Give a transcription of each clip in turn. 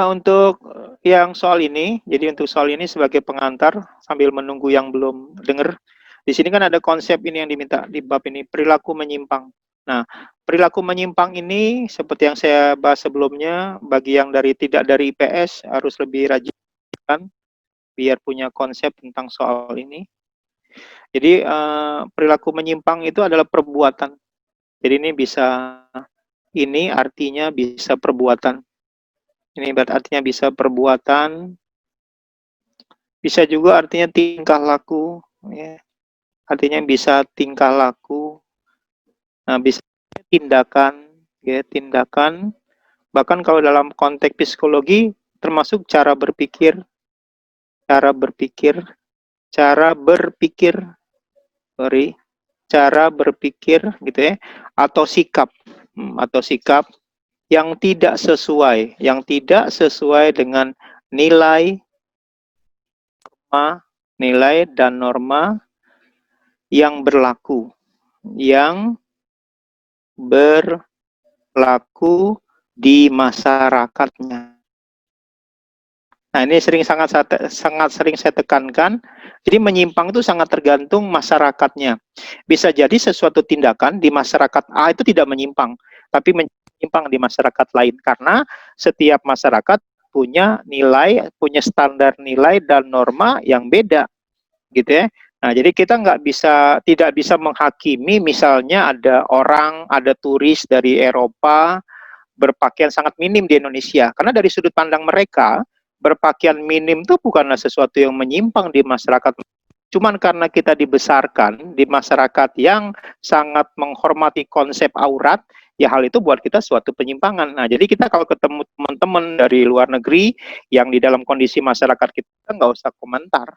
Untuk yang soal ini, jadi untuk soal ini sebagai pengantar sambil menunggu yang belum dengar, di sini kan ada konsep ini yang diminta di bab ini, perilaku menyimpang. Nah, perilaku menyimpang ini seperti yang saya bahas sebelumnya, bagi yang tidak dari IPS harus lebih rajin kan, biar punya konsep tentang soal ini. Jadi perilaku menyimpang itu adalah perbuatan. Jadi ini artinya bisa perbuatan. Ini artinya bisa perbuatan, bisa juga artinya tingkah laku, ya. Artinya bisa tingkah laku, nah bisa tindakan, ya, tindakan. Bahkan kalau dalam konteks psikologi termasuk cara berpikir, cara berpikir, cara berpikir, sorry, cara berpikir gitu ya, atau sikap, atau sikap yang tidak sesuai dengan nilai, nilai dan norma yang berlaku, yang berlaku di masyarakatnya. Nah, ini sangat sering saya tekankan. Jadi menyimpang itu sangat tergantung masyarakatnya. Bisa jadi sesuatu tindakan di masyarakat A itu tidak menyimpang, tapi menyimpang di masyarakat lain karena setiap masyarakat punya nilai, punya standar nilai dan norma yang beda, gitu ya. Nah, jadi kita tidak bisa menghakimi misalnya ada turis dari Eropa berpakaian sangat minim di Indonesia. Karena dari sudut pandang mereka, berpakaian minim itu bukanlah sesuatu yang menyimpang di masyarakat. Cuman karena kita dibesarkan di masyarakat yang sangat menghormati konsep aurat, ya hal itu buat kita suatu penyimpangan. Nah, jadi kita kalau ketemu teman-teman dari luar negeri yang di dalam kondisi masyarakat kita nggak usah komentar,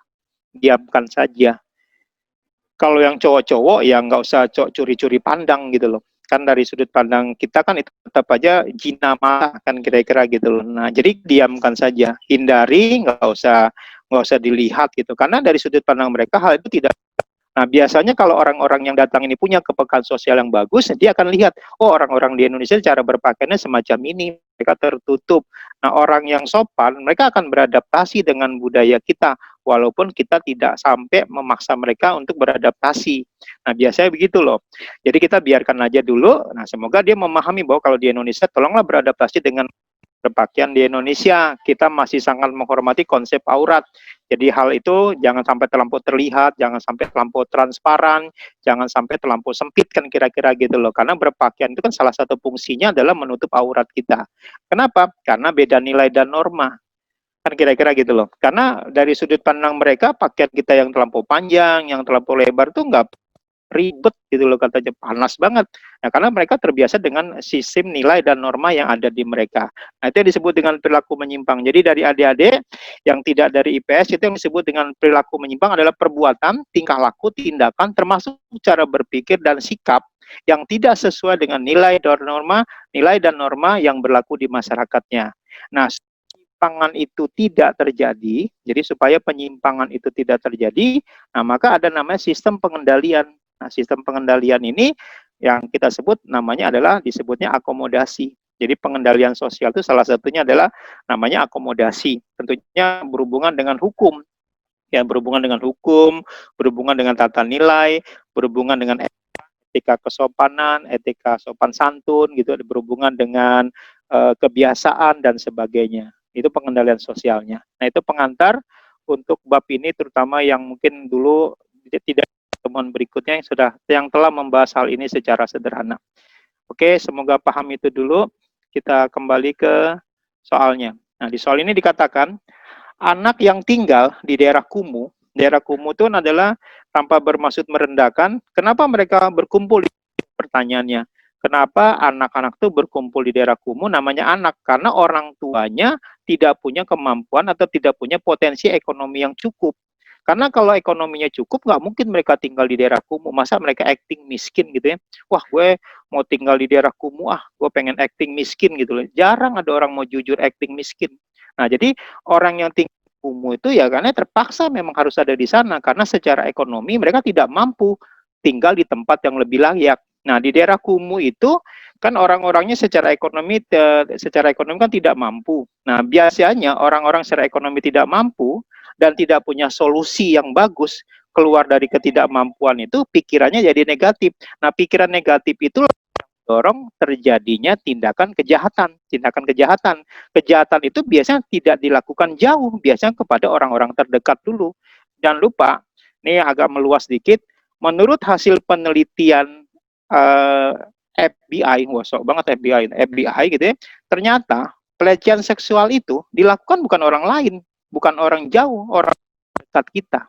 diamkan saja. Kalau yang cowok-cowok ya nggak usah curi-curi pandang gitu loh. Kan dari sudut pandang kita kan itu tetap aja jina mata kan kira-kira gitu loh. Nah, jadi diamkan saja, hindari, nggak usah dilihat gitu. Karena dari sudut pandang mereka hal itu tidak. Nah, biasanya kalau orang-orang yang datang ini punya kepekaan sosial yang bagus, dia akan lihat, oh orang-orang di Indonesia cara berpakaiannya semacam ini, mereka tertutup. Nah, orang yang sopan, mereka akan beradaptasi dengan budaya kita, walaupun kita tidak sampai memaksa mereka untuk beradaptasi. Nah, biasanya begitu loh. Jadi kita biarkan aja dulu, nah semoga dia memahami bahwa kalau di Indonesia, tolonglah beradaptasi dengan berpakaian di Indonesia. Kita masih sangat menghormati konsep aurat. Jadi hal itu jangan sampai terlampau terlihat, jangan sampai terlampau transparan, jangan sampai terlampau sempit kan kira-kira gitu loh. Karena berpakaian itu kan salah satu fungsinya adalah menutup aurat kita. Kenapa? Karena beda nilai dan norma. Kan kira-kira gitu loh. Karena dari sudut pandang mereka pakaian kita yang terlampau panjang, yang terlampau lebar tuh nggak ribet gitu loh katanya, panas banget. Nah, karena mereka terbiasa dengan sistem nilai dan norma yang ada di mereka. Nah, itu yang disebut dengan perilaku menyimpang. Jadi dari adik-adik yang tidak dari IPS itu yang disebut dengan perilaku menyimpang adalah perbuatan, tingkah laku, tindakan termasuk cara berpikir dan sikap yang tidak sesuai dengan nilai dan norma yang berlaku di masyarakatnya. Nah, penyimpangan itu tidak terjadi, jadi supaya penyimpangan itu tidak terjadi, nah maka ada namanya sistem pengendalian. Nah, sistem pengendalian ini yang kita sebut namanya adalah disebutnya akomodasi. Jadi pengendalian sosial itu salah satunya adalah namanya akomodasi. Tentunya berhubungan dengan hukum. Ya, berhubungan dengan hukum, berhubungan dengan tata nilai, berhubungan dengan etika kesopanan, etika sopan santun gitu, berhubungan dengan kebiasaan dan sebagainya. Itu pengendalian sosialnya. Nah, itu pengantar untuk bab ini terutama yang mungkin dulu tidak temuan berikutnya yang telah membahas hal ini secara sederhana. Oke, semoga paham itu dulu. Kita kembali ke soalnya. Nah, di soal ini dikatakan anak yang tinggal di daerah kumuh itu adalah tanpa bermaksud merendahkan. Kenapa mereka berkumpul? Pertanyaannya, kenapa anak-anak itu berkumpul di daerah kumuh namanya anak? Karena orang tuanya tidak punya kemampuan atau tidak punya potensi ekonomi yang cukup. Karena kalau ekonominya cukup, nggak mungkin mereka tinggal di daerah kumuh. Masa mereka acting miskin gitu ya? Wah, gue mau tinggal di daerah kumuh, gue pengen acting miskin gitu loh. Jarang ada orang mau jujur acting miskin. Nah, jadi orang yang tinggal di kumuh itu ya karena terpaksa memang harus ada di sana. Karena secara ekonomi mereka tidak mampu tinggal di tempat yang lebih layak. Nah, di daerah kumuh itu kan orang-orangnya secara ekonomi kan tidak mampu. Nah, biasanya orang-orang secara ekonomi tidak mampu dan tidak punya solusi yang bagus keluar dari ketidakmampuan itu, pikirannya jadi negatif. Nah, pikiran negatif itu dorong terjadinya tindakan kejahatan. Tindakan kejahatan. Kejahatan itu biasanya tidak dilakukan jauh, biasanya kepada orang-orang terdekat dulu. Jangan lupa, ini agak meluas sedikit, menurut hasil penelitian FBI, wah sok banget FBI gitu ya, ternyata pelecehan seksual itu dilakukan bukan orang lain, bukan orang jauh, orang dekat kita.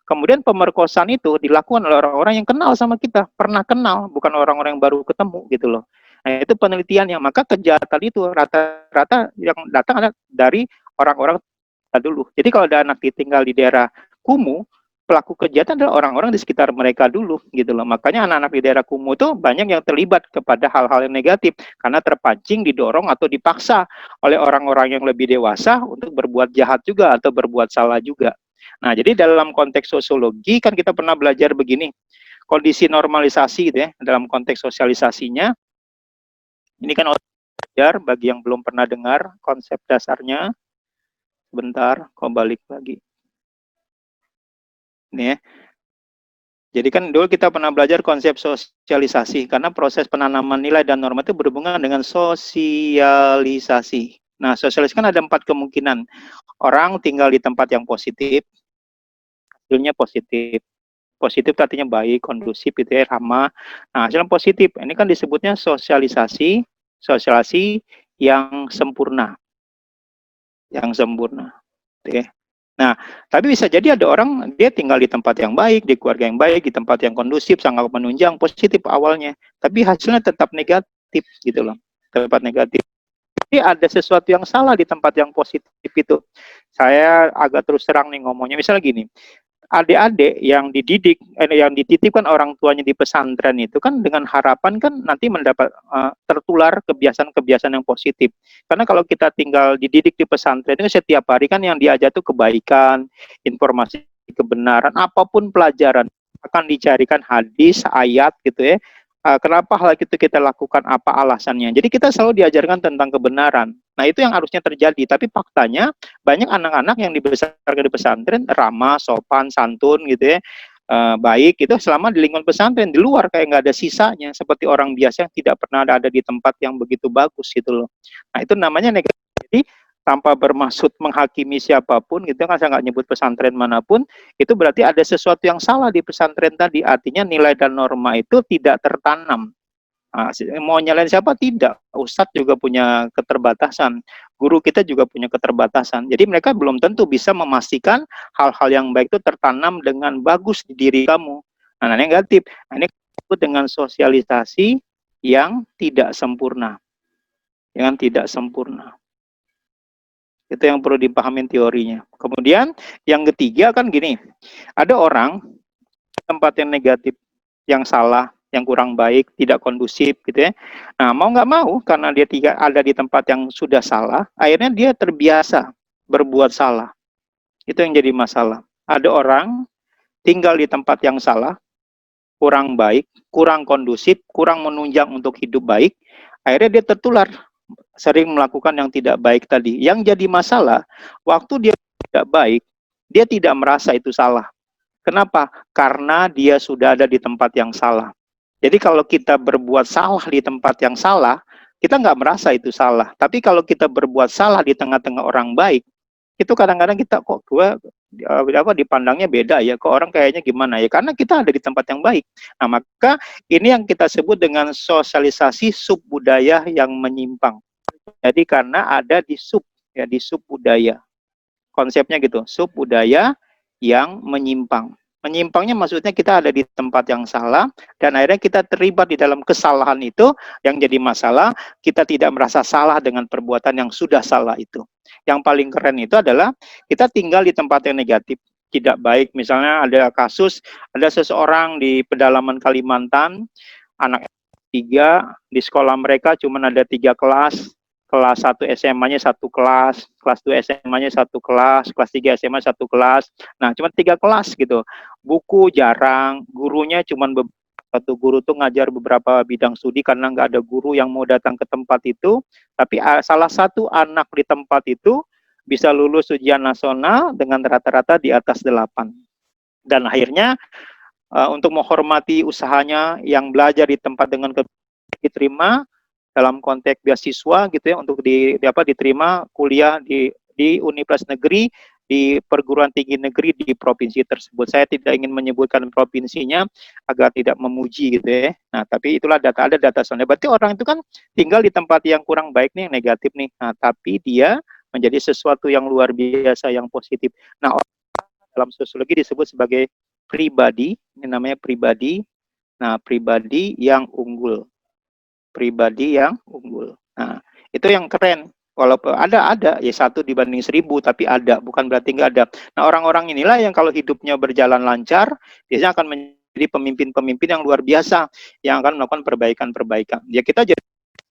Kemudian pemerkosaan itu dilakukan oleh orang-orang yang kenal sama kita, pernah kenal, bukan orang-orang yang baru ketemu gitu loh. Nah, itu penelitian yang maka kejahatan itu rata-rata yang datang ada dari orang-orang dulu. Jadi kalau ada anak tinggal di daerah kumuh, pelaku kejahatan adalah orang-orang di sekitar mereka dulu gitu loh. Makanya anak-anak di daerah kumuh itu banyak yang terlibat kepada hal-hal yang negatif karena terpancing, didorong atau dipaksa oleh orang-orang yang lebih dewasa untuk berbuat jahat juga atau berbuat salah juga. Nah, jadi dalam konteks sosiologi kan kita pernah belajar begini, kondisi normalisasi gitu ya, dalam konteks sosialisasinya, ini kan belajar bagi yang belum pernah dengar konsep dasarnya, sebentar, kok balik lagi. Ini ya. Jadi kan dulu kita pernah belajar konsep sosialisasi, karena proses penanaman nilai dan norma itu berhubungan dengan sosialisasi. Nah, sosialisasi kan ada 4 kemungkinan. Orang tinggal di tempat yang positif, hasilnya positif. Positif artinya baik, kondusif gitu ya, ramah. Nah, hasilnya positif. Ini kan disebutnya sosialisasi yang sempurna. Yang sempurna. Gitu ya. Nah, tapi bisa jadi ada orang dia tinggal di tempat yang baik, di keluarga yang baik, di tempat yang kondusif, sangat menunjang, positif awalnya, tapi hasilnya tetap negatif gitu loh, tempat negatif. Jadi ada sesuatu yang salah di tempat yang positif itu. Saya agak terus terang nih ngomongnya, misalnya gini, adik-adik yang dididik, yang dititipkan orang tuanya di pesantren itu kan dengan harapan kan nanti mendapat tertular kebiasaan-kebiasaan yang positif. Karena kalau kita tinggal dididik di pesantren itu setiap hari kan yang diajar tuh kebaikan, informasi kebenaran, apapun pelajaran akan dicarikan hadis, ayat gitu ya. Kenapa hal itu kita lakukan, apa alasannya. Jadi kita selalu diajarkan tentang kebenaran. Nah, itu yang harusnya terjadi. Tapi faktanya banyak anak-anak yang dibesarkan di pesantren ramah, sopan, santun gitu ya, baik itu selama di lingkungan pesantren, di luar kayak nggak ada sisanya, seperti orang biasa yang tidak pernah ada di tempat yang begitu bagus gitu loh. Nah, itu namanya negatif. Jadi tanpa bermaksud menghakimi siapapun gitu kan, saya nggak nyebut pesantren manapun, itu berarti ada sesuatu yang salah di pesantren tadi, artinya nilai dan norma itu tidak tertanam. Nah, mau nyalain siapa? Tidak. Ustadz juga punya keterbatasan. Guru kita juga punya keterbatasan. Jadi mereka belum tentu bisa memastikan hal-hal yang baik itu tertanam dengan bagus di diri kamu. Nah, negatif. Nah, ini disebut dengan sosialisasi yang tidak sempurna. Yang tidak sempurna. Itu yang perlu dipahami teorinya. Kemudian yang ketiga kan gini, ada orang tempat yang negatif, yang salah, yang kurang baik, tidak kondusif gitu ya. Nah, mau nggak mau karena dia ada di tempat yang sudah salah, akhirnya dia terbiasa berbuat salah. Itu yang jadi masalah. Ada orang tinggal di tempat yang salah, kurang baik, kurang kondusif, kurang menunjang untuk hidup baik, akhirnya dia tertular, sering melakukan yang tidak baik tadi. Yang jadi masalah, waktu dia tidak baik, dia tidak merasa itu salah. Kenapa? Karena dia sudah ada di tempat yang salah. Jadi kalau kita berbuat salah di tempat yang salah, kita nggak merasa itu salah. Tapi kalau kita berbuat salah di tengah-tengah orang baik, itu kadang-kadang kita kok dipandangnya beda ya, ke orang kayaknya gimana ya, karena kita ada di tempat yang baik. Nah, maka ini yang kita sebut dengan sosialisasi sub budaya yang menyimpang. Jadi karena ada di sub, ya di sub budaya. Konsepnya gitu, sub budaya yang menyimpang. Menyimpangnya maksudnya kita ada di tempat yang salah dan akhirnya kita terlibat di dalam kesalahan itu, yang jadi masalah kita tidak merasa salah dengan perbuatan yang sudah salah itu. Yang paling keren itu adalah kita tinggal di tempat yang negatif, tidak baik. Misalnya ada kasus, ada seseorang di pedalaman Kalimantan, anak 3 di sekolah mereka cuma ada 3 kelas, kelas 1 SMA-nya 1 kelas, kelas 2 SMA-nya 1 kelas, kelas 3 SMA 1 kelas. Nah, cuma 3 kelas gitu. Buku jarang, gurunya cuma satu guru tuh ngajar beberapa bidang studi karena nggak ada guru yang mau datang ke tempat itu, tapi salah satu anak di tempat itu bisa lulus ujian nasional dengan rata-rata di atas 8. Dan akhirnya untuk menghormati usahanya yang belajar di tempat dengan diterima dalam konteks beasiswa gitu ya, untuk diterima kuliah di universitas negeri, di perguruan tinggi negeri di provinsi tersebut. Saya tidak ingin menyebutkan provinsinya agar tidak memuji gitu ya. Nah, tapi itulah ada data soalnya. Berarti orang itu kan tinggal di tempat yang kurang baik nih, yang negatif nih. Nah, tapi dia menjadi sesuatu yang luar biasa, yang positif. Nah, dalam sosiologi disebut sebagai pribadi, ini namanya pribadi. Nah, pribadi yang unggul. Pribadi yang unggul. Nah, itu yang keren. Walaupun ada ya 1 banding 1000, tapi ada, bukan berarti nggak ada. Nah, orang-orang inilah yang kalau hidupnya berjalan lancar, biasanya akan menjadi pemimpin-pemimpin yang luar biasa, yang akan melakukan perbaikan-perbaikan. Ya kita jadi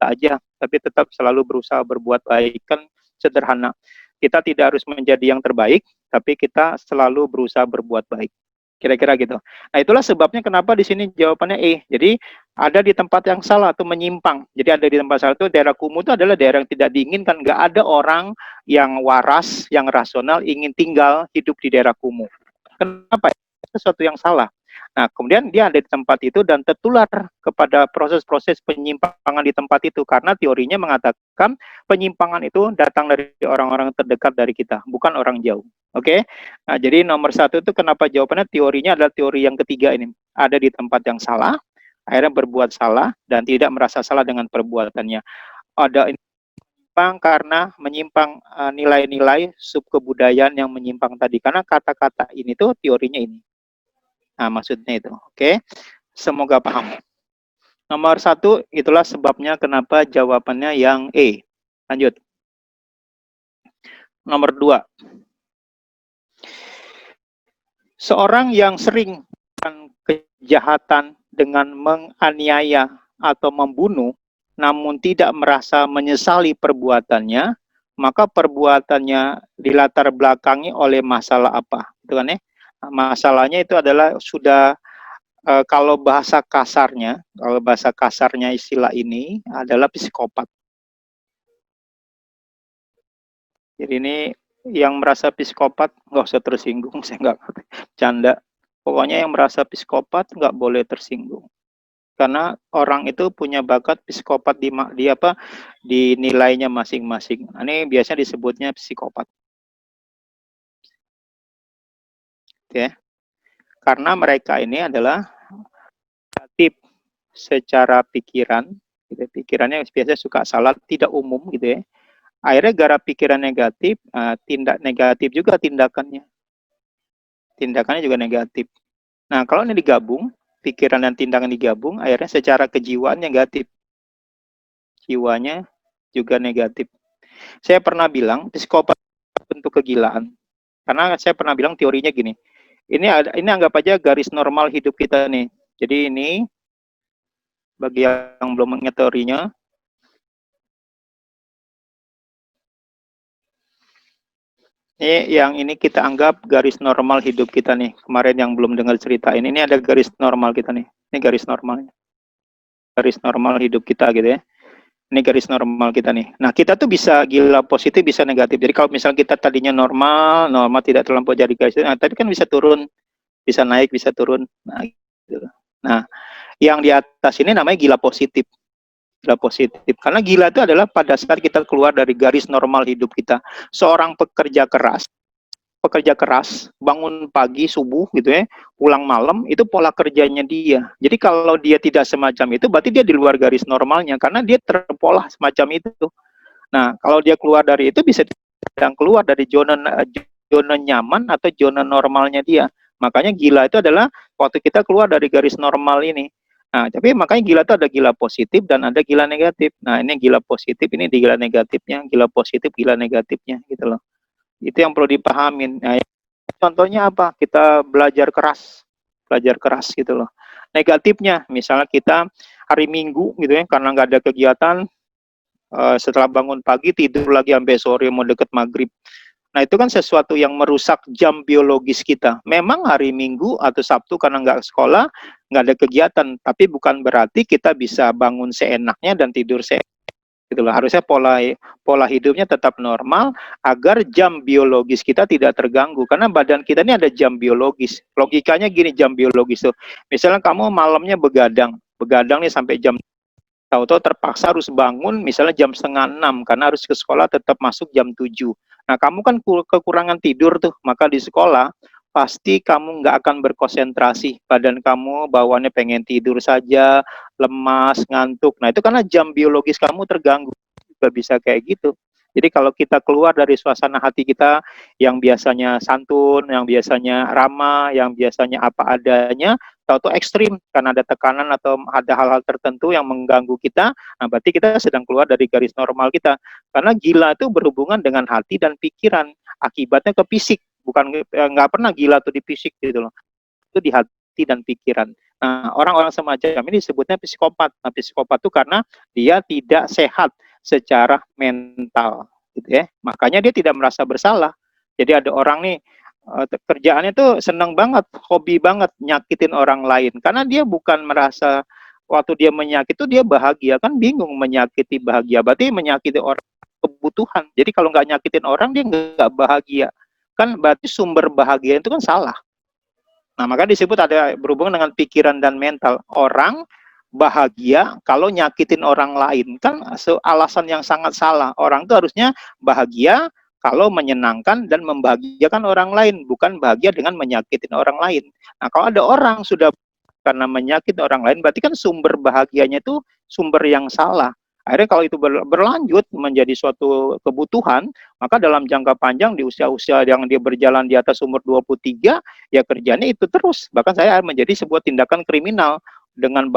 aja, tapi tetap selalu berusaha berbuat baik, kan sederhana. Kita tidak harus menjadi yang terbaik, tapi kita selalu berusaha berbuat baik. Kira-kira gitu. Nah, itulah sebabnya kenapa di sini jawabannya E. Jadi ada di tempat yang salah atau menyimpang. Jadi ada di tempat salah itu daerah kumuh itu adalah daerah yang tidak diinginkan. Nggak ada orang yang waras, yang rasional ingin tinggal hidup di daerah kumuh. Kenapa? Sesuatu yang salah. Nah, kemudian dia ada di tempat itu dan tertular kepada proses-proses penyimpangan di tempat itu karena teorinya mengatakan penyimpangan itu datang dari orang-orang terdekat dari kita, bukan orang jauh. Oke, nah jadi nomor 1 itu kenapa jawabannya teorinya adalah teori yang ketiga ini, ada di tempat yang salah, akhirnya berbuat salah dan tidak merasa salah dengan perbuatannya. Ada menyimpang karena menyimpang nilai-nilai subkebudayaan yang menyimpang tadi, karena kata-kata ini tuh teorinya ini. Nah, maksudnya itu. Oke, semoga paham. Nomor 1, itulah sebabnya kenapa jawabannya yang E. Lanjut. Nomor 2. Seorang yang sering melakukan kejahatan dengan menganiaya atau membunuh, namun tidak merasa menyesali perbuatannya, maka perbuatannya dilatar belakangi oleh masalah apa? Itu kan ya? Masalahnya itu adalah sudah kalau bahasa kasarnya istilah ini adalah psikopat. Jadi ini yang merasa psikopat nggak usah tersinggung, saya nggak canda. Pokoknya yang merasa psikopat nggak boleh tersinggung. Karena orang itu punya bakat psikopat di nilainya masing-masing. Ini biasanya disebutnya psikopat. Oke. Karena mereka ini adalah negatif secara pikiran, gitu. Pikirannya biasanya suka salah, tidak umum gitu ya. Akhirnya gara pikiran negatif, tindak negatif juga tindakannya. Tindakannya juga negatif. Nah, kalau ini digabung, pikiran dan tindakan digabung, akhirnya secara kejiwaan negatif. Jiwanya juga negatif. Saya pernah bilang, psikopat bentuk kegilaan. Karena saya pernah bilang teorinya gini, ini anggap aja garis normal hidup kita nih. Jadi ini, bagi yang belum mengingat teorinya, ini kita anggap garis normal hidup kita nih. Kemarin yang belum dengar cerita ini ada garis normal kita nih. Ini garis normalnya. Garis normal hidup kita gitu ya. Ini garis normal kita nih. Nah, kita tuh bisa gila positif, bisa negatif. Jadi kalau misalnya kita tadinya normal tidak terlampau jadi garis, tapi kan bisa turun, bisa naik, bisa turun. Nah, gitu. Nah, yang di atas ini namanya gila positif. Gila positif. Karena gila itu adalah pada saat kita keluar dari garis normal hidup kita. Seorang pekerja keras, bangun pagi subuh gitu ya, pulang malam, itu pola kerjanya dia. Jadi kalau dia tidak semacam itu, berarti dia di luar garis normalnya karena dia terpola semacam itu. Nah, kalau dia keluar dari itu bisa keluar dari zona nyaman atau zona normalnya dia. Makanya gila itu adalah waktu kita keluar dari garis normal ini. Nah, tapi makanya gila itu ada gila positif dan ada gila negatif. Nah, ini gila positif, ini di gila negatifnya, gila positif, gila negatifnya gitu loh. Itu yang perlu dipahamin. Nah, contohnya apa? Kita belajar keras gitu loh. Negatifnya, misalnya kita hari Minggu gitu ya, karena nggak ada kegiatan, setelah bangun pagi tidur lagi sampai sore mau deket maghrib. Nah, itu kan sesuatu yang merusak jam biologis kita. Memang hari Minggu atau Sabtu karena nggak sekolah, nggak ada kegiatan, tapi bukan berarti kita bisa bangun seenaknya dan tidur seenaknya. Gitu loh. Harusnya pola hidupnya tetap normal agar jam biologis kita tidak terganggu. Karena badan kita ini ada jam biologis. Logikanya gini, jam biologis tuh. Misalnya kamu malamnya begadang nih sampai jam, tahu-tahu terpaksa harus bangun misalnya jam setengah 6 karena harus ke sekolah tetap masuk jam 7. Nah, kamu kan kekurangan tidur tuh, maka di sekolah pasti kamu nggak akan berkonsentrasi. Badan kamu bawaannya pengen tidur saja, lemas, ngantuk. Nah, itu karena jam biologis kamu terganggu. Juga bisa kayak gitu. Jadi kalau kita keluar dari suasana hati kita yang biasanya santun, yang biasanya ramah, yang biasanya apa adanya, tahu-tahu ekstrim karena ada tekanan atau ada hal-hal tertentu yang mengganggu kita, nah berarti kita sedang keluar dari garis normal kita. Karena gila itu berhubungan dengan hati dan pikiran, akibatnya ke fisik, bukan nggak pernah gila tuh di fisik gitu loh, itu di hati dan pikiran. Nah, orang-orang semacam ini disebutnya psikopat. Nah, psikopat itu karena dia tidak sehat secara mental, gitu ya. Makanya dia tidak merasa bersalah. Jadi ada orang nih kerjaannya tuh seneng banget, hobi banget nyakitin orang lain karena dia bukan merasa waktu dia menyakiti itu dia bahagia, kan bingung menyakiti bahagia, berarti menyakiti orang kebutuhan. Jadi kalau nggak nyakitin orang dia nggak bahagia, kan berarti sumber bahagia itu kan salah. Nah, maka disebut ada berhubungan dengan pikiran dan mental. Orang bahagia kalau nyakitin orang lain. Kan alasan yang sangat salah. Orang itu harusnya bahagia kalau menyenangkan dan membahagiakan orang lain, bukan bahagia dengan menyakitin orang lain. Nah, kalau ada orang sudah karena menyakiti orang lain, berarti kan sumber bahagianya itu sumber yang salah. Akhirnya kalau itu berlanjut menjadi suatu kebutuhan, maka dalam jangka panjang di usia-usia yang dia berjalan di atas umur 23, ya kerjanya itu terus. Bahkan saya menjadi sebuah tindakan kriminal dengan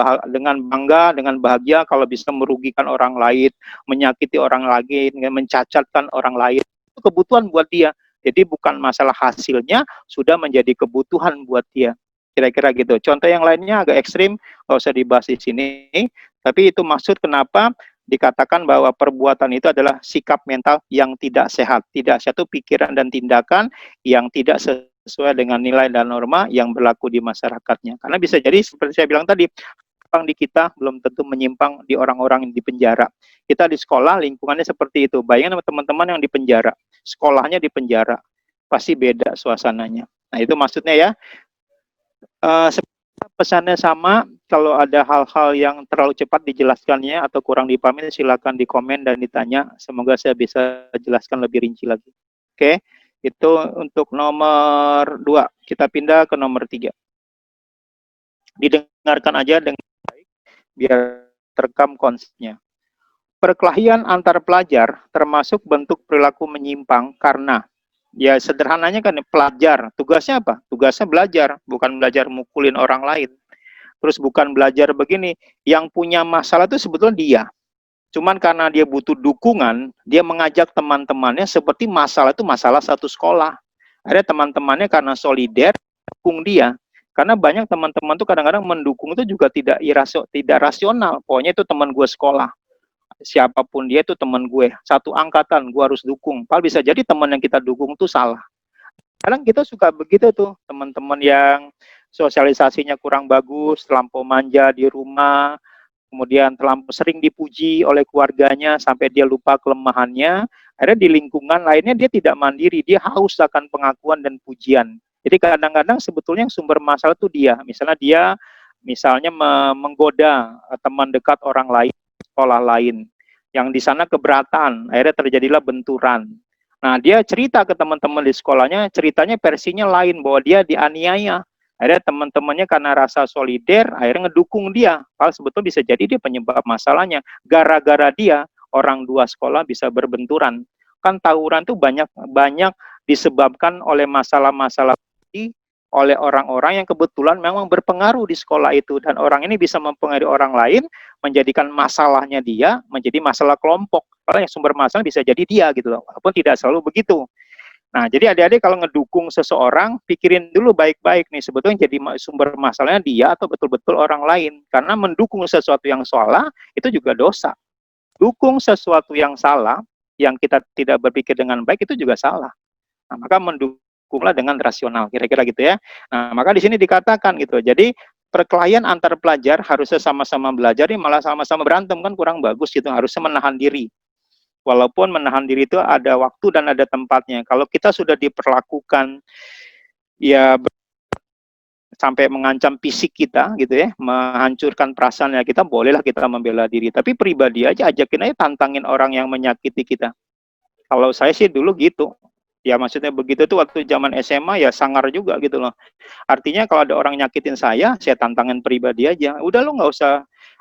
bangga, dengan bahagia kalau bisa merugikan orang lain, menyakiti orang lain, mencacatkan orang lain. Itu kebutuhan buat dia. Jadi bukan masalah hasilnya, sudah menjadi kebutuhan buat dia. Kira-kira gitu. Contoh yang lainnya agak ekstrim, nggak usah dibahas di sini. Tapi itu maksud kenapa dikatakan bahwa perbuatan itu adalah sikap mental yang tidak sehat. Tidak sehat itu pikiran dan tindakan yang tidak sesuai dengan nilai dan norma yang berlaku di masyarakatnya. Karena bisa jadi seperti saya bilang tadi, menyimpang di kita belum tentu menyimpang di orang-orang yang di penjara. Kita di sekolah lingkungannya seperti itu. Bayangin teman-teman yang di penjara, sekolahnya di penjara, pasti beda suasananya. Nah, itu maksudnya ya. Pesannya sama, kalau ada hal-hal yang terlalu cepat dijelaskannya atau kurang dipahami, silakan di komen dan ditanya. Semoga saya bisa jelaskan lebih rinci lagi. Oke, itu untuk nomor 2. Kita pindah ke nomor 3. Didengarkan aja dengan baik, biar terekam konsepnya. Perkelahian antar pelajar termasuk bentuk perilaku menyimpang karena ya sederhananya kan pelajar, tugasnya apa? Tugasnya belajar, bukan belajar mukulin orang lain. Terus bukan belajar begini, yang punya masalah itu sebetulnya dia. Cuman karena dia butuh dukungan, dia mengajak teman-temannya seperti masalah itu masalah satu sekolah. Ada teman-temannya karena solider, dukung dia. Karena banyak teman-teman tuh kadang-kadang mendukung itu juga tidak rasional. Pokoknya itu teman gue sekolah. Siapapun dia itu teman gue. Satu angkatan, gue harus dukung. Padahal bisa jadi teman yang kita dukung itu salah. Kadang kita suka begitu tuh, teman-teman yang sosialisasinya kurang bagus, terlampau manja di rumah, kemudian terlampau sering dipuji oleh keluarganya sampai dia lupa kelemahannya, akhirnya di lingkungan lainnya dia tidak mandiri, dia haus akan pengakuan dan pujian. Jadi kadang-kadang sebetulnya yang sumber masalah itu dia, misalnya menggoda teman dekat orang lain, sekolah lain, yang di sana keberatan, akhirnya terjadilah benturan. Nah, dia cerita ke teman-teman di sekolahnya, ceritanya versinya lain, bahwa dia dianiaya. Akhirnya teman-temannya karena rasa solider, akhirnya ngedukung dia. Hal sebetulnya bisa jadi dia penyebab masalahnya. Gara-gara dia, orang dua sekolah bisa berbenturan. Kan tawuran tuh banyak disebabkan oleh masalah-masalah oleh orang-orang yang kebetulan memang berpengaruh di sekolah itu. Dan orang ini bisa mempengaruhi orang lain, menjadikan masalahnya dia menjadi masalah kelompok. Karena yang sumber masalah bisa jadi dia gitu loh, walaupun tidak selalu begitu. Nah, jadi adik-adik kalau ngedukung seseorang, pikirin dulu baik-baik nih, sebetulnya jadi sumber masalahnya dia atau betul-betul orang lain. Karena mendukung sesuatu yang salah, itu juga dosa. Dukung sesuatu yang salah, yang kita tidak berpikir dengan baik, itu juga salah. Nah, maka mendukunglah dengan rasional, kira-kira gitu ya. Nah, maka di sini dikatakan gitu. Jadi perkelahian antar pelajar harusnya sama-sama belajar, ini malah sama-sama berantem kan kurang bagus gitu. Harusnya menahan diri. Walaupun menahan diri itu ada waktu dan ada tempatnya. Kalau kita sudah diperlakukan ya sampai mengancam fisik kita gitu ya, menghancurkan perasaannya kita, bolehlah kita membela diri. Tapi pribadi aja ajakin aja, tantangin orang yang menyakiti kita. Kalau saya sih dulu gitu. Ya maksudnya begitu tuh waktu zaman SMA ya sangar juga gitu loh. Artinya kalau ada orang nyakitin saya tantangin pribadi aja. Udah lo nggak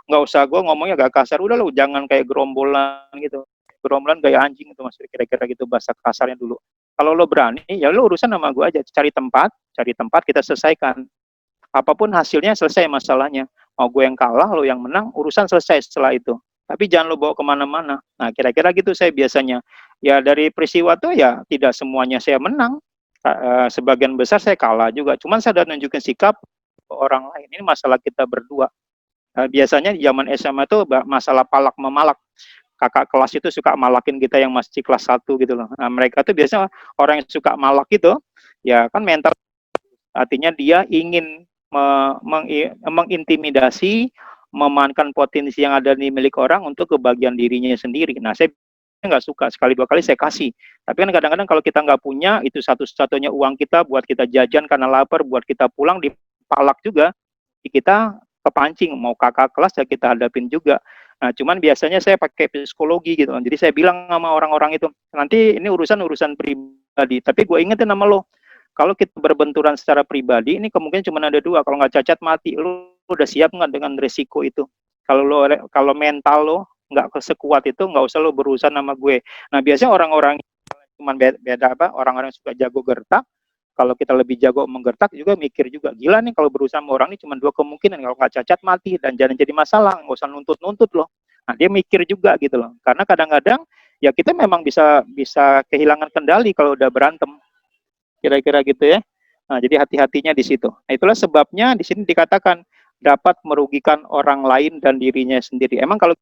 usah gue ngomongnya agak kasar. Udah lo jangan kayak gerombolan gitu. Gerombolan kayak anjing itu maksudnya kira-kira gitu bahasa kasarnya dulu. Kalau lo berani ya lo urusan sama gue aja. Cari tempat kita selesaikan. Apapun hasilnya selesai masalahnya. Mau gue yang kalah, lo yang menang, urusan selesai setelah itu. Tapi jangan lo bawa kemana-mana. Nah, kira-kira gitu saya biasanya. Ya dari peristiwa itu ya tidak semuanya saya menang. Sebagian besar saya kalah juga. Cuman saya udah nunjukin sikap orang lain. Ini masalah kita berdua. Biasanya di zaman SMA itu masalah palak memalak. Kakak kelas itu suka malakin kita yang masih kelas 1 gitu loh. Nah, mereka tuh biasanya orang yang suka malak itu, ya kan mental. Artinya dia ingin mengintimidasi, memanfaatkan potensi yang ada di milik orang untuk kebahagiaan dirinya sendiri. Nah, saya nggak suka, sekali dua kali saya kasih. Tapi kan kadang-kadang kalau kita nggak punya, itu satu-satunya uang kita buat kita jajan karena lapar, buat kita pulang dipalak juga, kita kepancing, mau kakak kelas ya kita hadapin juga. Nah, cuman biasanya saya pakai psikologi gitu. Jadi saya bilang sama orang-orang itu, nanti ini urusan pribadi, tapi gue ingetin sama lo, kalau kita berbenturan secara pribadi, ini kemungkinan cuma ada dua. Kalau nggak cacat mati, lu udah siap nggak dengan resiko itu? Kalau mental lo nggak sekuat itu, nggak usah lo berurusan sama gue. Nah, biasanya orang-orang cuma beda apa? Orang-orang suka jago gertak. Kalau kita lebih jago menggertak juga mikir juga, gila nih kalau berusaha sama orang ini cuma dua kemungkinan, kalau nggak cacat mati dan jangan jadi masalah, nggak usah nuntut-nuntut loh. Nah, dia mikir juga gitu loh. Karena kadang-kadang ya kita memang bisa kehilangan kendali kalau udah berantem. Kira-kira gitu ya. Nah, jadi hati-hatinya di situ. Nah, itulah sebabnya di sini dikatakan dapat merugikan orang lain dan dirinya sendiri. Emang kalau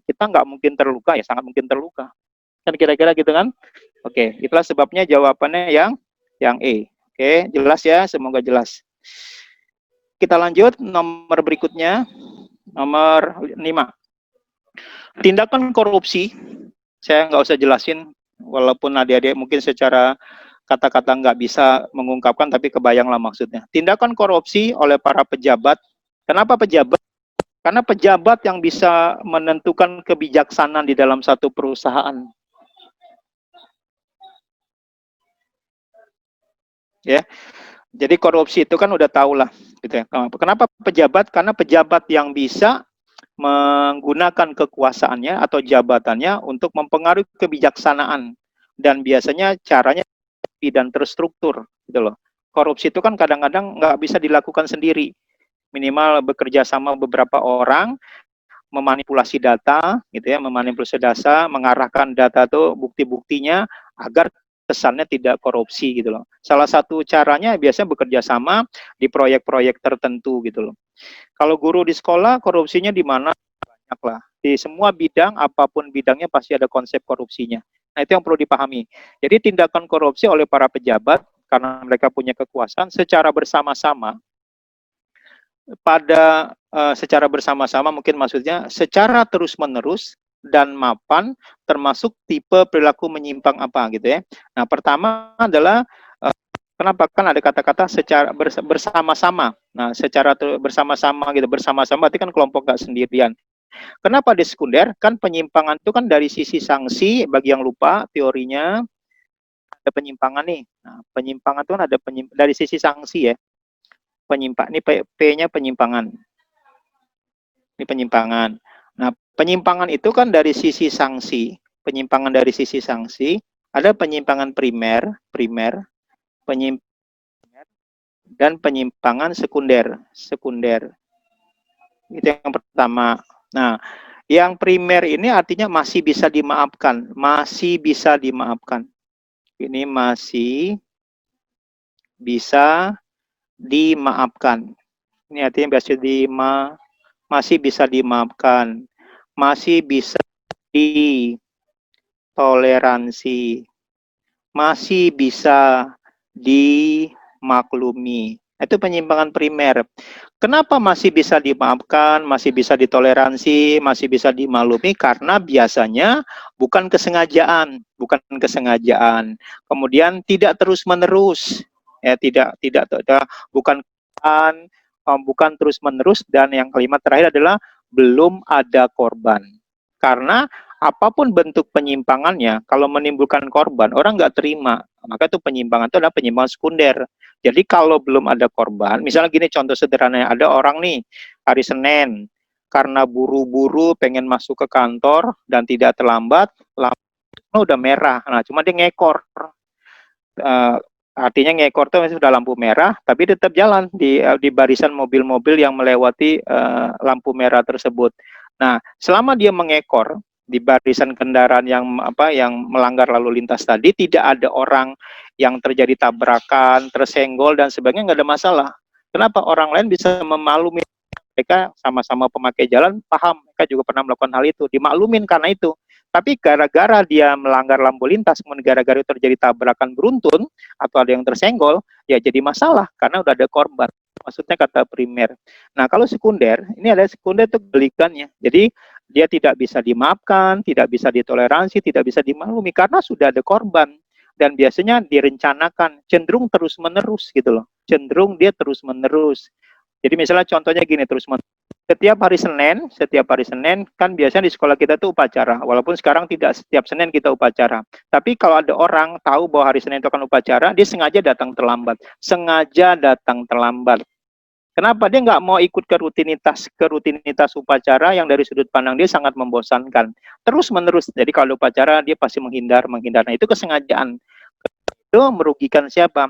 kita nggak mungkin terluka, ya sangat mungkin terluka. Kan kira-kira gitu kan? Oke, itulah sebabnya jawabannya yang E. Oke, jelas ya, semoga jelas. Kita lanjut nomor berikutnya, nomor 5. Tindakan korupsi, saya nggak usah jelasin, walaupun adik-adik mungkin secara kata-kata nggak bisa mengungkapkan, tapi kebayanglah maksudnya. Tindakan korupsi oleh para pejabat. Kenapa pejabat? Karena pejabat yang bisa menentukan kebijaksanaan di dalam satu perusahaan. Ya, jadi korupsi itu kan udah tahu lah, gitu ya. Kenapa pejabat? Karena pejabat yang bisa menggunakan kekuasaannya atau jabatannya untuk mempengaruhi kebijaksanaan, dan biasanya caranya dan terstruktur gitu loh. Korupsi itu kan kadang-kadang nggak bisa dilakukan sendiri, minimal bekerja sama beberapa orang, memanipulasi data gitu ya, memanipulasi data, mengarahkan data itu bukti-buktinya agar kesannya tidak korupsi gitu loh. Salah satu caranya biasanya bekerja sama di proyek-proyek tertentu gitu loh. Kalau guru di sekolah korupsinya di mana? Banyak lah. Di semua bidang, apapun bidangnya pasti ada konsep korupsinya. Nah, itu yang perlu dipahami. Jadi tindakan korupsi oleh para pejabat karena mereka punya kekuasaan secara bersama-sama, secara bersama-sama mungkin maksudnya secara terus-menerus dan mapan, termasuk tipe perilaku menyimpang apa gitu ya. Nah, pertama adalah kenapa kan ada kata-kata secara bersama-sama. Nah, secara bersama-sama gitu, bersama-sama berarti kan kelompok gak sendirian. Kenapa di sekunder? Kan penyimpangan itu kan dari sisi sanksi, bagi yang lupa teorinya, ada penyimpangan nih. Nah, penyimpangan itu kan ada dari sisi sanksi ya. Ini P-nya penyimpangan. Ini penyimpangan. Nah, penyimpangan itu kan dari sisi sanksi. Penyimpangan dari sisi sanksi, ada penyimpangan primer, penyimpangan dan penyimpangan sekunder. Itu yang pertama. Nah, yang primer ini artinya masih bisa dimaafkan, Ini masih bisa dimaafkan. Ini artinya masih bisa dimaafkan, masih bisa ditoleransi, masih bisa dimaklumi. Itu penyimpangan primer. Kenapa masih bisa dimaafkan, masih bisa ditoleransi, masih bisa dimaklumi? Karena biasanya bukan kesengajaan, bukan kesengajaan. Kemudian tidak terus-menerus, ya tidak bukan bukan terus-menerus, dan yang kalimat terakhir adalah belum ada korban. Karena apapun bentuk penyimpangannya, kalau menimbulkan korban, orang nggak terima. Maka itu penyimpangan itu adalah penyimpangan sekunder. Jadi kalau belum ada korban, misalnya gini contoh sederhananya, ada orang nih hari Senin, karena buru-buru pengen masuk ke kantor dan tidak terlambat, lampu udah merah. Nah, cuma dia ngekor. Artinya ngekor itu sudah lampu merah, tapi tetap jalan di barisan mobil-mobil yang melewati lampu merah tersebut. Nah, selama dia mengekor di barisan kendaraan yang melanggar lalu lintas tadi, tidak ada orang yang terjadi tabrakan, tersenggol dan sebagainya, nggak ada masalah. Kenapa orang lain bisa memaklumi? Mereka sama-sama pemakai jalan, paham, mereka juga pernah melakukan hal itu, dimaklumin karena itu. Tapi gara-gara dia melanggar lampu lintas, kemudian gara-gara terjadi tabrakan beruntun atau ada yang tersenggol, ya jadi masalah karena udah ada korban. Maksudnya kata primer. Nah, kalau sekunder, ini ada sekunder itu kebalikannya. Jadi dia tidak bisa dimaafkan, tidak bisa ditoleransi, tidak bisa dimaklumi karena sudah ada korban. Dan biasanya direncanakan, cenderung terus-menerus gitu loh. Cenderung dia terus-menerus. Jadi misalnya contohnya gini, terus-menerus. Setiap hari Senin kan biasanya di sekolah kita tuh upacara. Walaupun sekarang tidak setiap Senin kita upacara. Tapi kalau ada orang tahu bahwa hari Senin itu akan upacara, dia sengaja datang terlambat. Sengaja datang terlambat. Kenapa? Dia nggak mau ikut ke rutinitas upacara yang dari sudut pandang dia sangat membosankan. Terus menerus. Jadi kalau upacara dia pasti menghindar. Nah, itu kesengajaan. Itu merugikan siapa?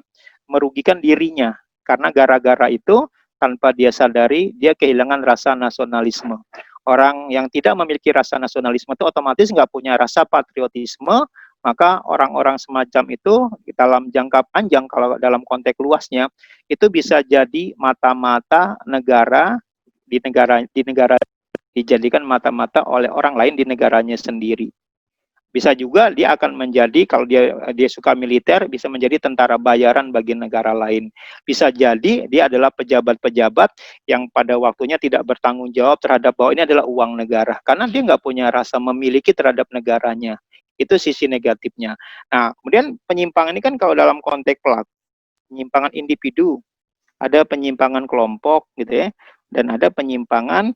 Merugikan dirinya. Karena gara-gara itu tanpa dia sadari dia kehilangan rasa nasionalisme. Orang yang tidak memiliki rasa nasionalisme itu otomatis nggak punya rasa patriotisme, maka orang-orang semacam itu dalam jangka panjang, kalau dalam konteks luasnya, itu bisa jadi mata-mata negara di negara dijadikan mata-mata oleh orang lain di negaranya sendiri. Bisa juga dia akan menjadi, kalau dia suka militer, bisa menjadi tentara bayaran bagi negara lain. Bisa jadi dia adalah pejabat-pejabat yang pada waktunya tidak bertanggung jawab terhadap bahwa ini adalah uang negara. Karena dia nggak punya rasa memiliki terhadap negaranya. Itu sisi negatifnya. Nah, kemudian penyimpangan ini kan kalau dalam konteks pelaku, penyimpangan individu, ada penyimpangan kelompok gitu ya, dan ada penyimpangan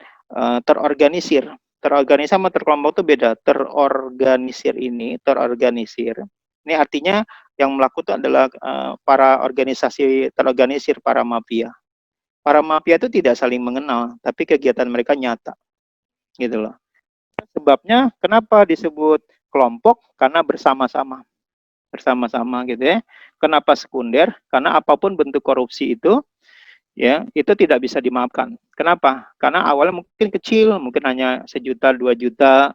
terorganisir. Terorganisir sama terkelompok itu beda. Terorganisir ini artinya yang melakukan adalah para organisasi terorganisir, para mafia. Para mafia itu tidak saling mengenal, tapi kegiatan mereka nyata, gitu loh. Sebabnya kenapa disebut kelompok? Karena bersama-sama gitu ya. Kenapa sekunder? Karena apapun bentuk korupsi itu, ya itu tidak bisa dimaafkan. Kenapa? Karena awalnya mungkin kecil, mungkin hanya 1 juta, 2 juta,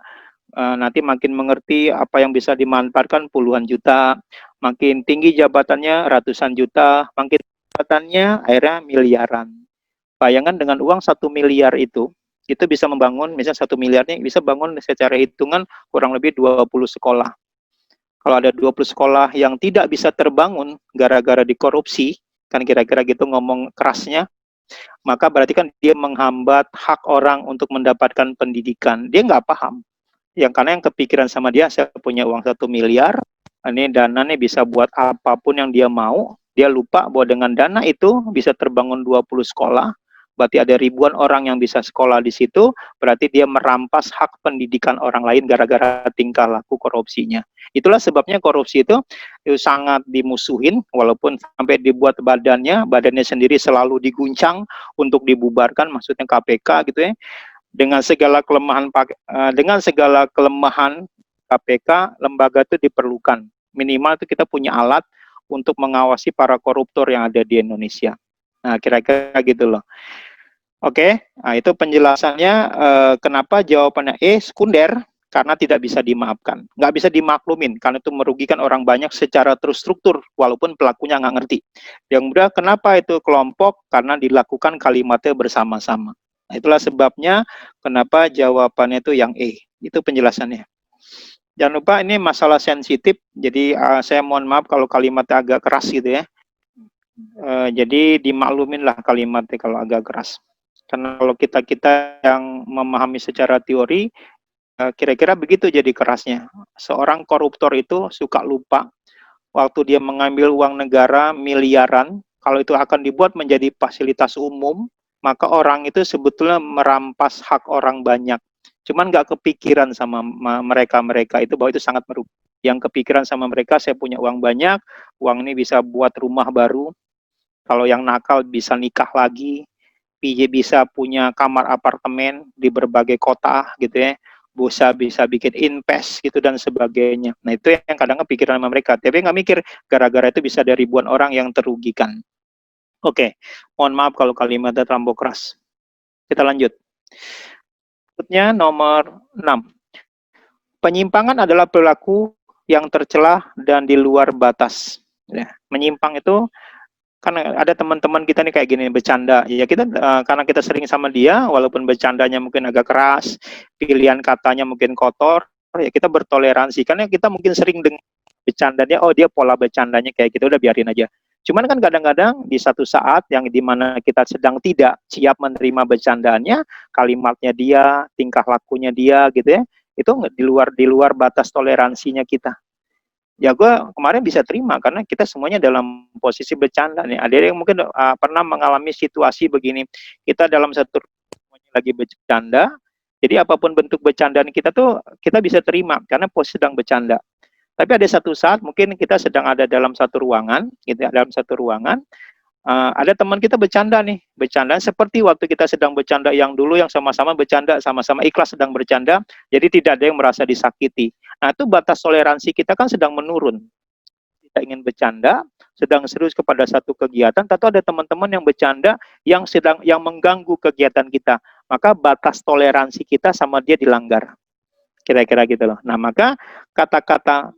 nanti makin mengerti apa yang bisa dimanfaatkan puluhan juta, makin tinggi jabatannya ratusan juta, makin jabatannya akhirnya miliaran. Bayangkan dengan uang 1 miliar itu bisa membangun, misalnya 1 miliarnya bisa bangun secara hitungan kurang lebih 20 sekolah. Kalau ada 20 sekolah yang tidak bisa terbangun gara-gara dikorupsi, kan kira-kira gitu ngomong kerasnya, maka berarti kan dia menghambat hak orang untuk mendapatkan pendidikan. Dia nggak paham. Karena yang kepikiran sama dia, saya punya uang 1 miliar, ini dana nih bisa buat apapun yang dia mau. Dia lupa bahwa dengan dana itu bisa terbangun 20 sekolah, berarti ada ribuan orang yang bisa sekolah di situ, berarti dia merampas hak pendidikan orang lain gara-gara tingkah laku korupsinya. Itulah sebabnya korupsi itu sangat dimusuhin, walaupun sampai dibuat badannya sendiri selalu diguncang untuk dibubarkan, maksudnya KPK gitu ya. Dengan segala kelemahan KPK, lembaga itu diperlukan. Minimal itu kita punya alat untuk mengawasi para koruptor yang ada di Indonesia. Nah, kira-kira gitu loh. Oke, nah itu penjelasannya kenapa jawabannya sekunder, karena tidak bisa dimaafkan. Nggak bisa dimaklumin, karena itu merugikan orang banyak secara terstruktur, walaupun pelakunya nggak ngerti. Yang kedua, kenapa itu kelompok? Karena dilakukan kalimatnya bersama-sama. Nah, itulah sebabnya kenapa jawabannya itu yang itu penjelasannya. Jangan lupa ini masalah sensitif, jadi saya mohon maaf kalau kalimatnya agak keras gitu ya. Jadi dimaklumin lah kalimatnya kalau agak keras. Karena kalau kita yang memahami secara teori, kira-kira begitu jadi kerasnya. Seorang koruptor itu suka lupa waktu dia mengambil uang negara miliaran, kalau itu akan dibuat menjadi fasilitas umum, maka orang itu sebetulnya merampas hak orang banyak. Cuman nggak kepikiran sama mereka-mereka itu bahwa itu sangat merugikan. Yang kepikiran sama mereka, saya punya uang banyak, uang ini bisa buat rumah baru. Kalau yang nakal bisa nikah lagi, PJ bisa punya kamar apartemen di berbagai kota gitu ya, bisa bikin invest gitu dan sebagainya. Nah itu yang kadang kepikiran sama mereka, tapi nggak mikir gara-gara itu bisa ada ribuan orang yang terugikan. Oke, mohon maaf kalau kalimatnya terlalu keras. Kita lanjut. Berikutnya nomor 6. Penyimpangan adalah perilaku yang tercela dan di luar batas. Ya, menyimpang itu kan ada teman-teman kita nih kayak gini bercanda ya kita karena kita sering sama dia walaupun bercandanya mungkin agak keras, pilihan katanya mungkin kotor, ya kita bertoleransi karena kita mungkin sering dengar bercandanya, oh dia pola bercandanya kayak gitu, udah biarin aja. Cuman kan kadang-kadang di satu saat yang dimana kita sedang tidak siap menerima bercandaannya, kalimatnya dia, tingkah lakunya dia gitu ya, itu di luar batas toleransinya kita. Ya gue kemarin bisa terima karena kita semuanya dalam posisi bercanda nih. Ada yang mungkin pernah mengalami situasi begini, kita dalam satu semuanya lagi bercanda, jadi apapun bentuk bercandaan kita tuh kita bisa terima karena posisi sedang bercanda. Tapi ada satu saat mungkin kita sedang ada dalam satu ruangan, gitu ya, dalam satu ruangan, ada teman kita bercanda nih, bercanda seperti waktu kita sedang bercanda yang dulu yang sama-sama bercanda, sama-sama ikhlas sedang bercanda, jadi tidak ada yang merasa disakiti. Nah, itu batas toleransi kita kan sedang menurun. Kita ingin bercanda, sedang serius kepada satu kegiatan, tentu ada teman-teman yang bercanda yang mengganggu kegiatan kita. Maka batas toleransi kita sama dia dilanggar. Kira-kira gitu loh. Nah, maka kata-kata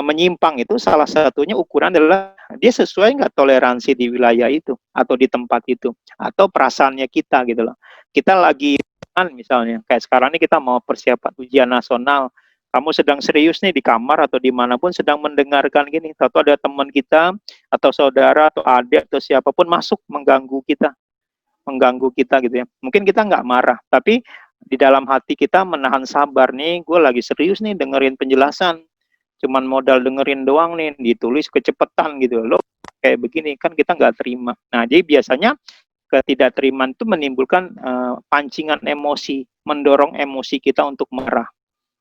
menyimpang itu salah satunya ukuran adalah dia sesuai nggak toleransi di wilayah itu atau di tempat itu atau perasaannya kita gitu loh. Kita lagi misalnya kayak sekarang ini kita mau persiapan ujian nasional, kamu sedang serius nih di kamar atau dimanapun sedang mendengarkan gini, atau ada teman kita atau saudara atau adik atau siapapun masuk mengganggu kita gitu ya. Mungkin kita nggak marah, tapi di dalam hati kita menahan sabar nih, gue lagi serius nih dengerin penjelasan, cuman modal dengerin doang nih, ditulis kecepatan gitu loh, kayak begini kan kita nggak terima. Nah jadi biasanya ketidakterimaan itu menimbulkan pancingan emosi, mendorong emosi kita untuk marah.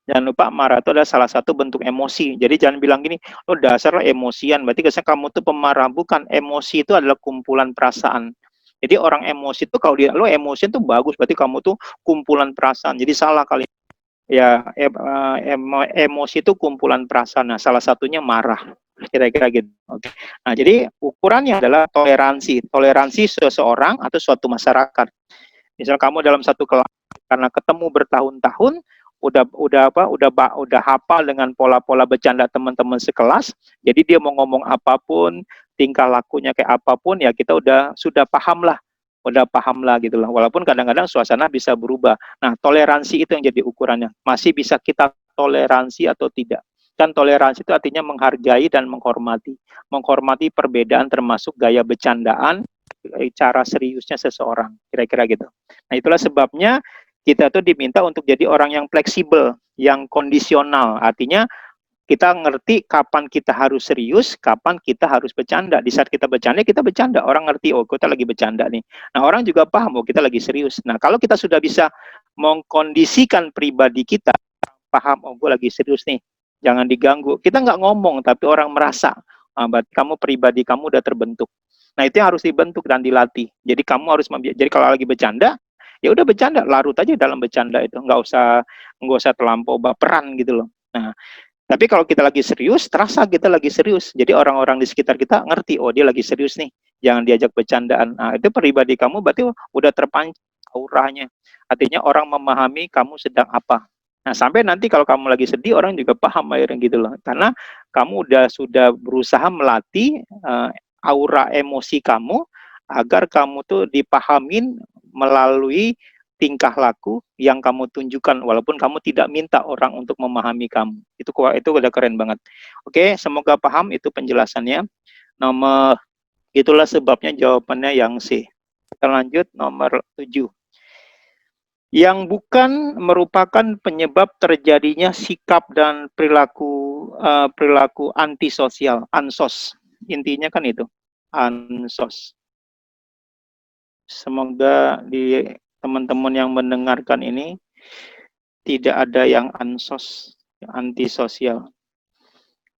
Jangan lupa marah itu adalah salah satu bentuk emosi. Jadi jangan bilang gini, lo dasar emosian, berarti kesannya kamu tuh pemarah. Bukan, emosi itu adalah kumpulan perasaan. Jadi orang emosi itu kalau dia lo emosi itu bagus, berarti kamu tuh kumpulan perasaan. Jadi salah kali ya, emosi itu kumpulan perasaan. Nah, salah satunya marah. Kira-kira gitu. Oke. Nah, jadi ukurannya adalah toleransi. Toleransi seseorang atau suatu masyarakat. Misal kamu dalam satu kelas karena ketemu bertahun-tahun, udah hafal dengan pola-pola bercanda teman-teman sekelas, jadi dia mau ngomong apapun, tingkah lakunya kayak apapun, ya kita sudah paham lah gitu lah. Walaupun kadang-kadang suasana bisa berubah. Nah, toleransi itu yang jadi ukurannya. Masih bisa kita toleransi atau tidak. Kan toleransi itu artinya menghargai dan menghormati. Menghormati perbedaan termasuk gaya bercandaan, cara seriusnya seseorang. Kira-kira gitu. Nah, itulah sebabnya kita tuh diminta untuk jadi orang yang fleksibel, yang kondisional. Artinya kita ngerti kapan kita harus serius, kapan kita harus bercanda. Di saat kita bercanda, orang ngerti, oh kita lagi bercanda nih. Nah, orang juga paham, oh kita lagi serius. Nah, kalau kita sudah bisa mengkondisikan pribadi kita, paham, oh gue lagi serius nih, jangan diganggu. Kita nggak ngomong, tapi orang merasa, berarti kamu pribadi kamu udah terbentuk. Nah, itu yang harus dibentuk dan dilatih. Jadi kamu harus jadi kalau lagi bercanda, ya udah bercanda, larut aja dalam bercanda itu, nggak usah terlampau baperan gitu loh. Nah, tapi kalau kita lagi serius, terasa kita lagi serius. Jadi orang-orang di sekitar kita ngerti, oh dia lagi serius nih, jangan diajak bercandaan. Nah, itu pribadi kamu berarti udah terpancing auranya. Artinya orang memahami kamu sedang apa. Nah, sampai nanti kalau kamu lagi sedih, orang juga paham akhirnya gitu loh. Karena kamu sudah berusaha melatih aura emosi kamu agar kamu tuh dipahamin melalui tingkah laku yang kamu tunjukkan walaupun kamu tidak minta orang untuk memahami kamu. Itu udah keren banget. Oke, semoga paham itu penjelasannya. Nomor itulah sebabnya jawabannya yang C. Kita lanjut nomor 7. Yang bukan merupakan penyebab terjadinya sikap dan perilaku antisosial, ansos. Intinya kan itu, ansos. Semoga di teman-teman yang mendengarkan ini tidak ada yang ansos, antisosial.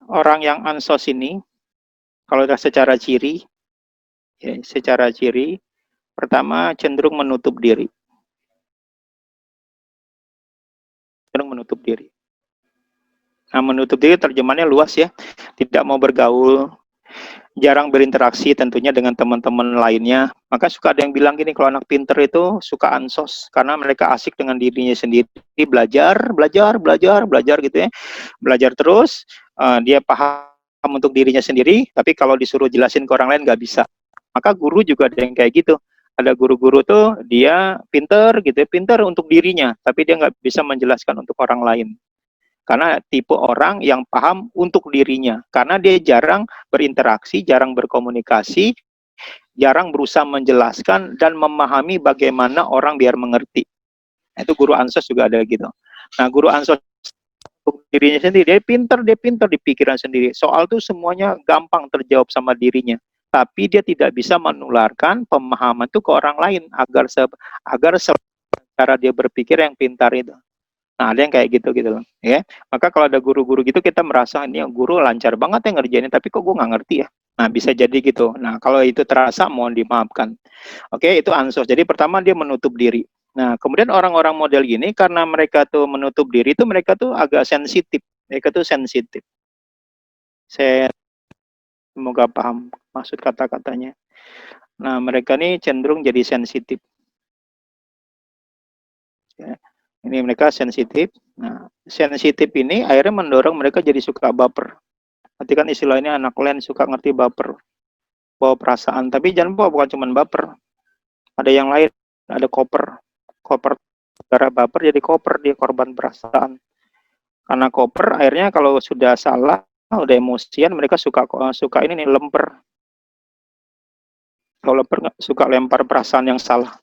Orang yang ansos ini, kalau secara ciri, pertama cenderung menutup diri. Nah, menutup diri terjemahannya luas ya, tidak mau bergaul, jarang berinteraksi tentunya dengan teman-teman lainnya. Maka suka ada yang bilang gini, kalau anak pinter itu suka ansos karena mereka asik dengan dirinya sendiri, belajar gitu ya, belajar terus, dia paham untuk dirinya sendiri, tapi kalau disuruh jelasin ke orang lain nggak bisa. Maka guru juga ada yang kayak gitu. Ada guru-guru tuh dia pinter gitu ya, pinter untuk dirinya, tapi dia nggak bisa menjelaskan untuk orang lain. Karena tipe orang yang paham untuk dirinya, karena dia jarang berinteraksi, jarang berkomunikasi, jarang berusaha menjelaskan dan memahami bagaimana orang biar mengerti. Nah, itu guru ansos juga ada gitu. Nah, guru ansos untuk dirinya sendiri, dia pinter di pikiran sendiri. Soal tuh semuanya gampang terjawab sama dirinya. Tapi dia tidak bisa menularkan pemahaman itu ke orang lain agar cara dia berpikir yang pintar itu. Nah, ada yang kayak gitu loh, ya. Maka kalau ada guru-guru gitu kita merasa ini guru lancar banget ya ngerjainnya, tapi kok gue nggak ngerti ya. Nah, bisa jadi gitu. Nah, kalau itu terasa mohon dimaafkan. Oke, itu ansos. Jadi pertama dia menutup diri. Nah, kemudian orang-orang model gini karena mereka tuh menutup diri itu mereka tuh agak sensitif. Mereka tuh sensitif. Saya semoga paham maksud kata-katanya. Nah, mereka nih cenderung jadi sensitif. Ya. Ini mereka sensitif. Nah, sensitif ini akhirnya mendorong mereka jadi suka baper. Nanti kan istilahnya anak lain suka ngerti baper, bawa perasaan. Tapi jangan lupa bukan cuma baper. Ada yang lain, ada koper. Koper gara baper jadi koper, dia korban perasaan. Karena koper akhirnya kalau sudah salah, udah emosian, mereka suka ini nih lemper. Kalau lemper suka lempar perasaan yang salah.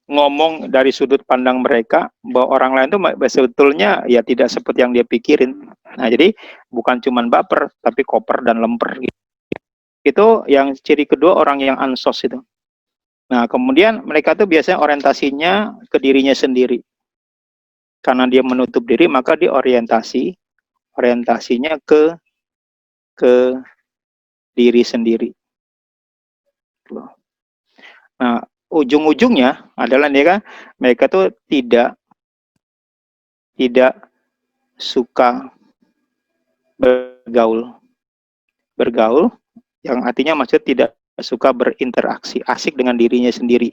Ngomong dari sudut pandang mereka bahwa orang lain itu sebetulnya ya tidak seperti yang dia pikirin. Nah, jadi bukan cuma baper tapi koper dan lemper gitu. Itu yang ciri kedua orang yang ansos itu. Nah, kemudian mereka tuh biasanya orientasinya ke dirinya sendiri. Karena dia menutup diri, maka dia orientasinya ke diri sendiri. Nah, ujung-ujungnya adalah mereka tuh tidak suka bergaul yang artinya maksud tidak suka berinteraksi, asik dengan dirinya sendiri.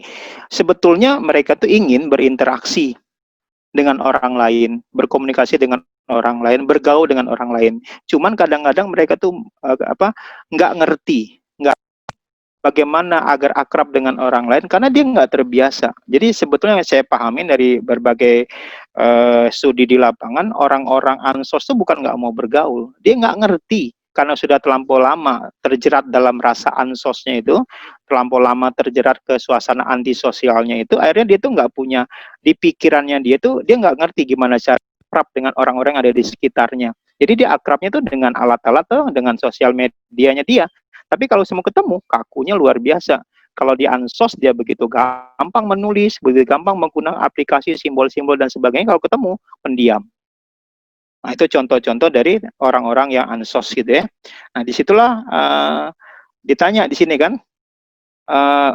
Sebetulnya mereka tuh ingin berinteraksi dengan orang lain, berkomunikasi dengan orang lain, bergaul dengan orang lain. Cuman kadang-kadang mereka tuh nggak ngerti, bagaimana agar akrab dengan orang lain karena dia nggak terbiasa. Jadi sebetulnya yang saya pahamin dari berbagai studi di lapangan, orang-orang ansos itu bukan nggak mau bergaul, dia nggak ngerti karena sudah terlampau lama terjerat dalam rasa ansosnya itu, terlampau lama terjerat ke suasana antisosialnya itu, akhirnya dia tuh nggak punya di pikirannya dia tuh dia nggak ngerti gimana cara akrab dengan orang-orang yang ada di sekitarnya. Jadi dia akrabnya tuh dengan alat-alat tuh, dengan sosial medianya dia. Tapi kalau semua ketemu, kakunya luar biasa. Kalau di ansos dia begitu gampang menulis, begitu gampang menggunakan aplikasi simbol-simbol dan sebagainya. Kalau ketemu, pendiam. Nah, itu contoh-contoh dari orang-orang yang ansos gitu ya. Nah, disitulah ditanya di sini kan,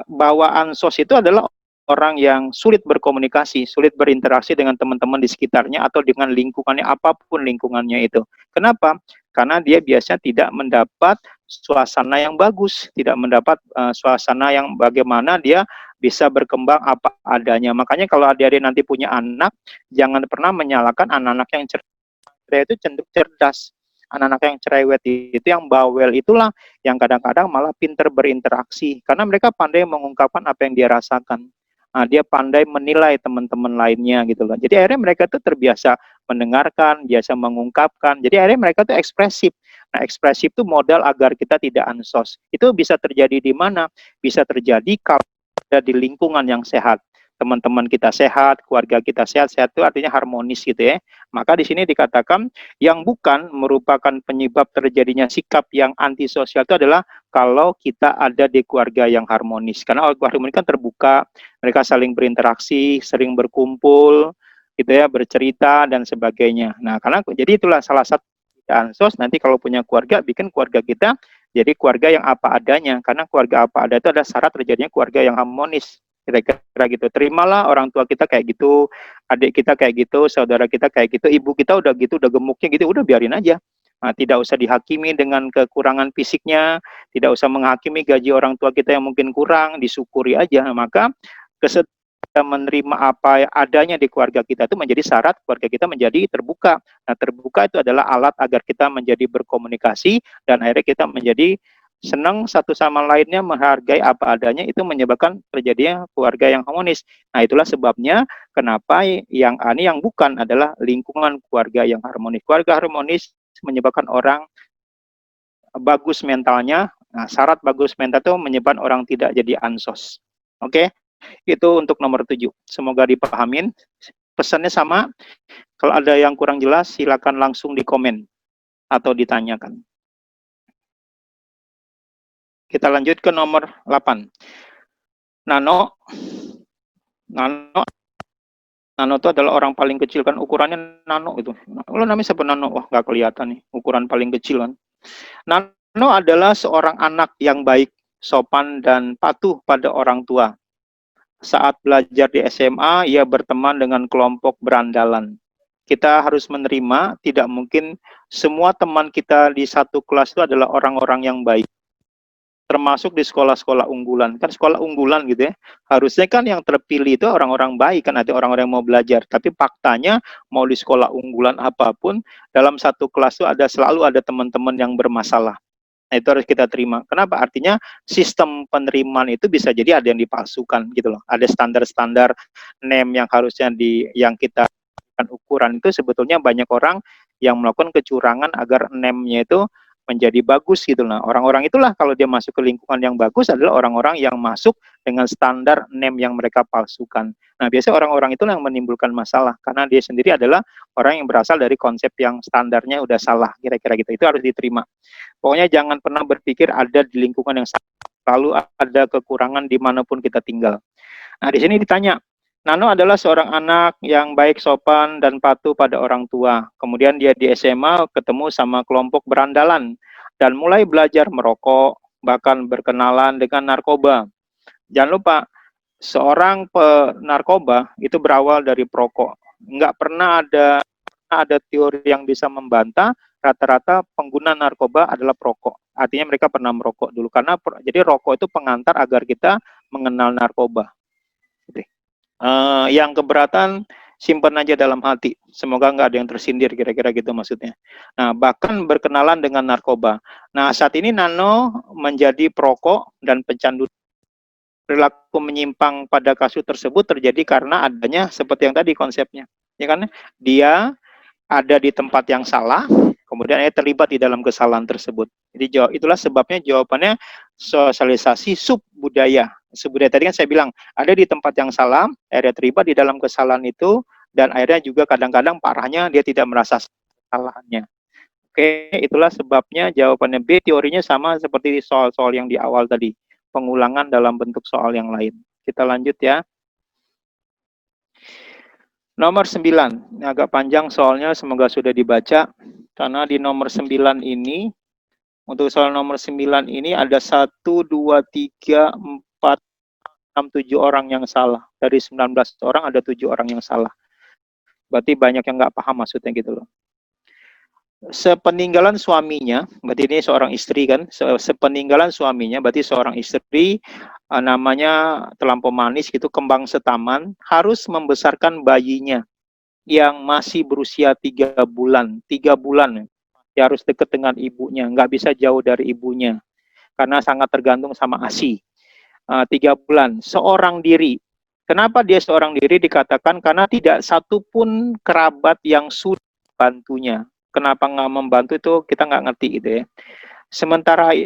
bahwa ansos itu adalah orang yang sulit berkomunikasi, sulit berinteraksi dengan teman-teman di sekitarnya atau dengan lingkungannya, apapun lingkungannya itu. Kenapa? Karena dia biasanya tidak mendapat suasana yang bagus, tidak mendapat suasana yang bagaimana dia bisa berkembang apa adanya. Makanya kalau adik-adik nanti punya anak, jangan pernah menyalahkan anak-anak yang cerdas, itu cenderung cerdas. Anak-anak yang cerewet itu, yang bawel itulah yang kadang-kadang malah pinter berinteraksi karena mereka pandai mengungkapkan apa yang dia rasakan. Dia pandai menilai teman-teman lainnya gitu loh. Jadi akhirnya mereka tuh terbiasa mendengarkan, biasa mengungkapkan. Jadi akhirnya mereka tuh ekspresif. Nah, ekspresif itu modal agar kita tidak ansos. Itu bisa terjadi di mana? Bisa terjadi kalau ada di lingkungan yang sehat. Teman-teman kita sehat, keluarga kita sehat, sehat itu artinya harmonis gitu ya. Maka di sini dikatakan yang bukan merupakan penyebab terjadinya sikap yang antisosial itu adalah kalau kita ada di keluarga yang harmonis. Karena keluarga harmonis kan terbuka, mereka saling berinteraksi, sering berkumpul, gitu ya, bercerita dan sebagainya. Nah, karena jadi itulah salah satu ansos nanti kalau punya keluarga, bikin keluarga kita jadi keluarga yang apa adanya. Karena keluarga apa ada itu ada syarat terjadinya keluarga yang harmonis. Kira-kira gitu. Terimalah orang tua kita kayak gitu, adik kita kayak gitu, saudara kita kayak gitu, ibu kita udah gitu, udah gemuknya gitu, udah biarin aja. Nah, tidak usah dihakimi dengan kekurangan fisiknya, tidak usah menghakimi gaji orang tua kita yang mungkin kurang, disyukuri aja. Maka kita menerima apa adanya di keluarga kita itu menjadi syarat keluarga kita menjadi terbuka. Nah, terbuka itu adalah alat agar kita menjadi berkomunikasi dan akhirnya kita menjadi senang satu sama lainnya, menghargai apa adanya, itu menyebabkan terjadinya keluarga yang harmonis. Nah, itulah sebabnya kenapa yang ini yang bukan adalah lingkungan keluarga yang harmonis. Keluarga harmonis menyebabkan orang bagus mentalnya. Nah, syarat bagus mental itu menyebabkan orang tidak jadi ansos. Oke, itu untuk nomor 7. Semoga dipahamin. Pesannya sama. Kalau ada yang kurang jelas, silakan langsung di komen atau ditanyakan. Kita lanjut ke nomor 8. Nano. Nano itu adalah orang paling kecil kan, ukurannya nano itu. Lo namanya siapa Nano? Wah, nggak kelihatan nih, ukuran paling kecil kan. Nano adalah seorang anak yang baik, sopan, dan patuh pada orang tua. Saat belajar di SMA, ia berteman dengan kelompok berandalan. Kita harus menerima, tidak mungkin semua teman kita di satu kelas itu adalah orang-orang yang baik. Termasuk di sekolah-sekolah unggulan. Kan sekolah unggulan gitu ya, harusnya kan yang terpilih itu orang-orang baik, kan ada orang-orang yang mau belajar. Tapi faktanya, mau di sekolah unggulan apapun, dalam satu kelas itu selalu ada teman-teman yang bermasalah. Nah, itu harus kita terima. Kenapa? Artinya sistem penerimaan itu bisa jadi ada yang dipalsukan gitu loh. Ada standar-standar name yang harusnya yang kita ukuran itu sebetulnya banyak orang yang melakukan kecurangan agar name-nya itu menjadi bagus gitu lah. Orang-orang itulah kalau dia masuk ke lingkungan yang bagus adalah orang-orang yang masuk dengan standar name yang mereka palsukan. Nah, biasanya orang-orang itu yang menimbulkan masalah karena dia sendiri adalah orang yang berasal dari konsep yang standarnya udah salah, kira-kira gitu. Itu harus diterima. Pokoknya jangan pernah berpikir ada di lingkungan yang selalu ada kekurangan dimanapun kita tinggal. Nah, di sini ditanya, Nano adalah seorang anak yang baik, sopan, dan patuh pada orang tua. Kemudian dia di SMA ketemu sama kelompok berandalan dan mulai belajar merokok, bahkan berkenalan dengan narkoba. Jangan lupa, seorang penarkoba itu berawal dari perokok. Nggak pernah ada teori yang bisa membantah rata-rata pengguna narkoba adalah perokok. Artinya mereka pernah merokok dulu. Karena jadi rokok itu pengantar agar kita mengenal narkoba. Yang keberatan simpan aja dalam hati. Semoga nggak ada yang tersindir, kira-kira gitu maksudnya. Nah, bahkan berkenalan dengan narkoba. Nah, saat ini Nano menjadi perokok dan pecandu. Perilaku menyimpang pada kasus tersebut terjadi karena adanya seperti yang tadi konsepnya. Ya kan? Dia ada di tempat yang salah, kemudian dia terlibat di dalam kesalahan tersebut. Jadi itulah sebabnya jawabannya sosialisasi sub budaya. Sub budaya tadi kan saya bilang ada di tempat yang salah, akhirnya terlibat di dalam kesalahan itu, dan akhirnya juga kadang-kadang parahnya dia tidak merasa kesalahannya. Oke, itulah sebabnya jawabannya B. Teorinya sama seperti soal-soal yang di awal tadi, pengulangan dalam bentuk soal yang lain. Kita lanjut ya. Nomor 9, ini agak panjang soalnya, semoga sudah dibaca. Karena di nomor 9 ini, untuk soal nomor 9 ini ada 1, 2, 3, 4, 6, 7 orang yang salah. Dari 19 orang ada 7 orang yang salah. Berarti banyak yang nggak paham maksudnya gitu loh. Sepeninggalan suaminya, berarti ini seorang istri kan, sepeninggalan suaminya, berarti seorang istri namanya terlampau manis gitu, kembang setaman, harus membesarkan bayinya yang masih berusia 3 bulan. 3 bulan ya harus dekat dengan ibunya, nggak bisa jauh dari ibunya karena sangat tergantung sama ASI. 3 bulan seorang diri, Kenapa dia seorang diri dikatakan? Karena tidak satu pun kerabat yang sudah bantunya. Kenapa nggak membantu itu kita nggak ngerti gitu ya.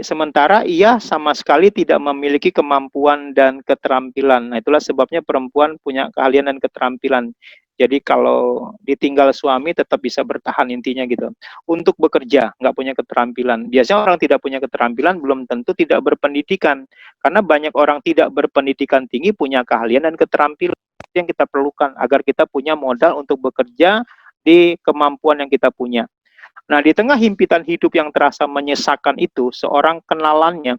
Sementara ia sama sekali tidak memiliki kemampuan dan keterampilan. Nah, itulah sebabnya perempuan punya keahlian dan keterampilan. Jadi kalau ditinggal suami tetap bisa bertahan intinya gitu. Untuk bekerja nggak punya keterampilan. Biasanya orang tidak punya keterampilan belum tentu tidak berpendidikan. Karena banyak orang tidak berpendidikan tinggi punya keahlian dan keterampilan yang kita perlukan agar kita punya modal untuk bekerja di kemampuan yang kita punya. Nah, di tengah himpitan hidup yang terasa menyesakan itu, seorang kenalannya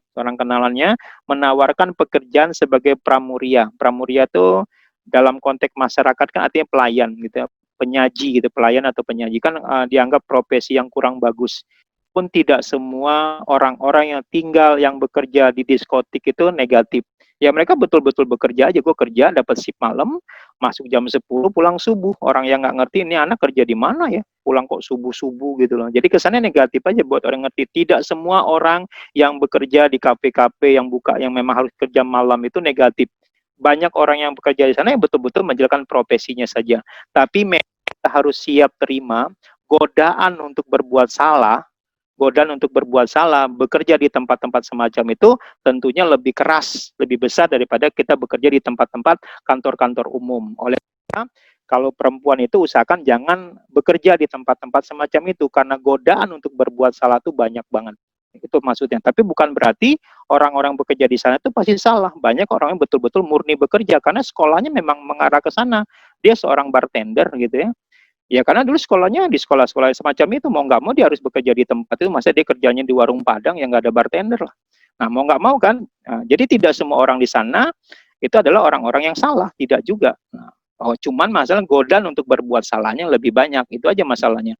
menawarkan pekerjaan sebagai pramuria. Pramuria itu dalam konteks masyarakat kan artinya pelayan gitu ya, penyaji gitu, pelayan atau penyaji kan dianggap profesi yang kurang bagus. Pun tidak semua orang-orang yang tinggal yang bekerja di diskotik itu negatif. Ya mereka betul-betul bekerja aja, gue kerja dapat shift malam, masuk jam 10 pulang subuh. Orang yang nggak ngerti ini anak kerja di mana ya, pulang kok subuh-subuh gitu loh. Jadi kesannya negatif aja buat orang ngerti. Tidak semua orang yang bekerja di kafe-kafe yang buka yang memang harus kerja malam itu negatif. Banyak orang yang bekerja di sana yang betul-betul menjalankan profesinya saja. Tapi kita harus siap terima godaan untuk berbuat salah, bekerja di tempat-tempat semacam itu tentunya lebih keras, lebih besar daripada kita bekerja di tempat-tempat kantor-kantor umum. Oleh karena kalau perempuan itu usahakan jangan bekerja di tempat-tempat semacam itu karena godaan untuk berbuat salah itu banyak banget. Itu maksudnya. Tapi bukan berarti orang-orang bekerja di sana itu pasti salah. Banyak orang yang betul-betul murni bekerja karena sekolahnya memang mengarah ke sana. Dia seorang bartender gitu ya. Ya karena dulu sekolahnya di sekolah-sekolah semacam itu mau nggak mau dia harus bekerja di tempat itu, masa dia kerjanya di warung Padang yang nggak ada bartender lah. Nah mau nggak mau kan, nah, jadi tidak semua orang di sana itu adalah orang-orang yang salah, tidak juga. Nah, oh cuman masalah godaan untuk berbuat salahnya lebih banyak, itu aja masalahnya.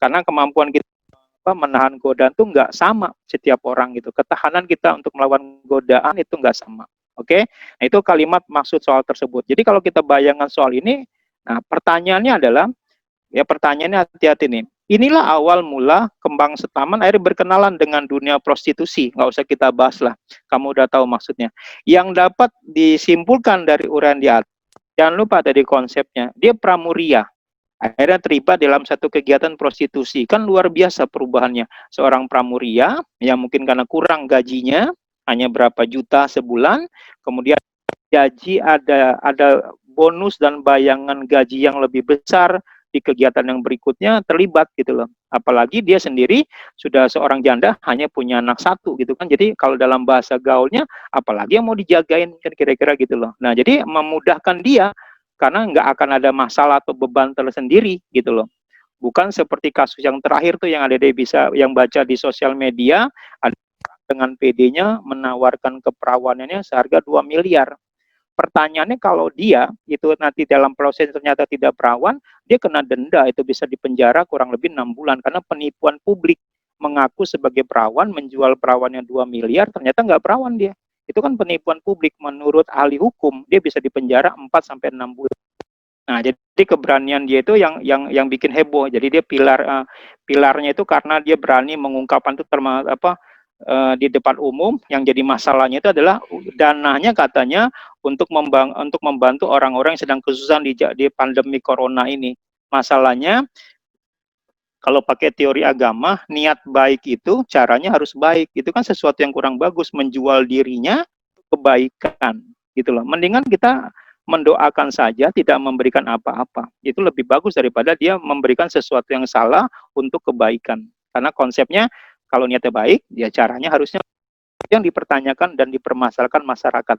Karena kemampuan kita menahan godaan itu nggak sama setiap orang gitu. Ketahanan kita untuk melawan godaan itu nggak sama. Oke, nah itu kalimat maksud soal tersebut. Jadi kalau kita bayangkan soal ini, nah pertanyaannya adalah ya pertanyaannya hati-hati nih. Inilah awal mula Kembang Setaman akhirnya berkenalan dengan dunia prostitusi. Nggak usah kita bahas lah. Kamu udah tahu maksudnya. Yang dapat disimpulkan dari uraian di atas, jangan lupa tadi konsepnya. Dia pramuria. Akhirnya terlibat dalam satu kegiatan prostitusi. Kan luar biasa perubahannya. Seorang pramuria yang mungkin karena kurang gajinya, hanya berapa juta sebulan, kemudian gaji ada bonus dan bayangan gaji yang lebih besar di kegiatan yang berikutnya terlibat gitu loh. Apalagi dia sendiri sudah seorang janda hanya punya anak satu gitu kan. Jadi kalau dalam bahasa gaulnya apalagi yang mau dijagain kan kira-kira gitu loh. Nah jadi memudahkan dia karena nggak akan ada masalah atau beban tersendiri gitu loh. Bukan seperti kasus yang terakhir tuh yang ada di bisa yang baca di sosial media ada dengan PD-nya menawarkan keperawanannya seharga 2 miliar. Pertanyaannya kalau dia itu nanti dalam proses ternyata tidak perawan, dia kena denda, itu bisa dipenjara kurang lebih 6 bulan karena penipuan publik, mengaku sebagai perawan, menjual perawannya 2 miliar, ternyata nggak perawan dia. Itu kan penipuan publik menurut ahli hukum, dia bisa dipenjara 4 sampai 6 bulan. Nah, jadi keberanian dia itu yang bikin heboh. Jadi dia pilarnya itu karena dia berani mengungkapkan itu di depan umum. Yang jadi masalahnya itu adalah dananya katanya untuk membantu orang-orang yang sedang kesusahan di pandemi corona ini. Masalahnya kalau pakai teori agama, niat baik itu caranya harus baik. Itu kan sesuatu yang kurang bagus, menjual dirinya kebaikan gitu loh. Mendingan kita mendoakan saja, tidak memberikan apa-apa. Itu lebih bagus daripada dia memberikan sesuatu yang salah untuk kebaikan. Karena konsepnya kalau niatnya baik, ya caranya harusnya yang dipertanyakan dan dipermasalahkan masyarakat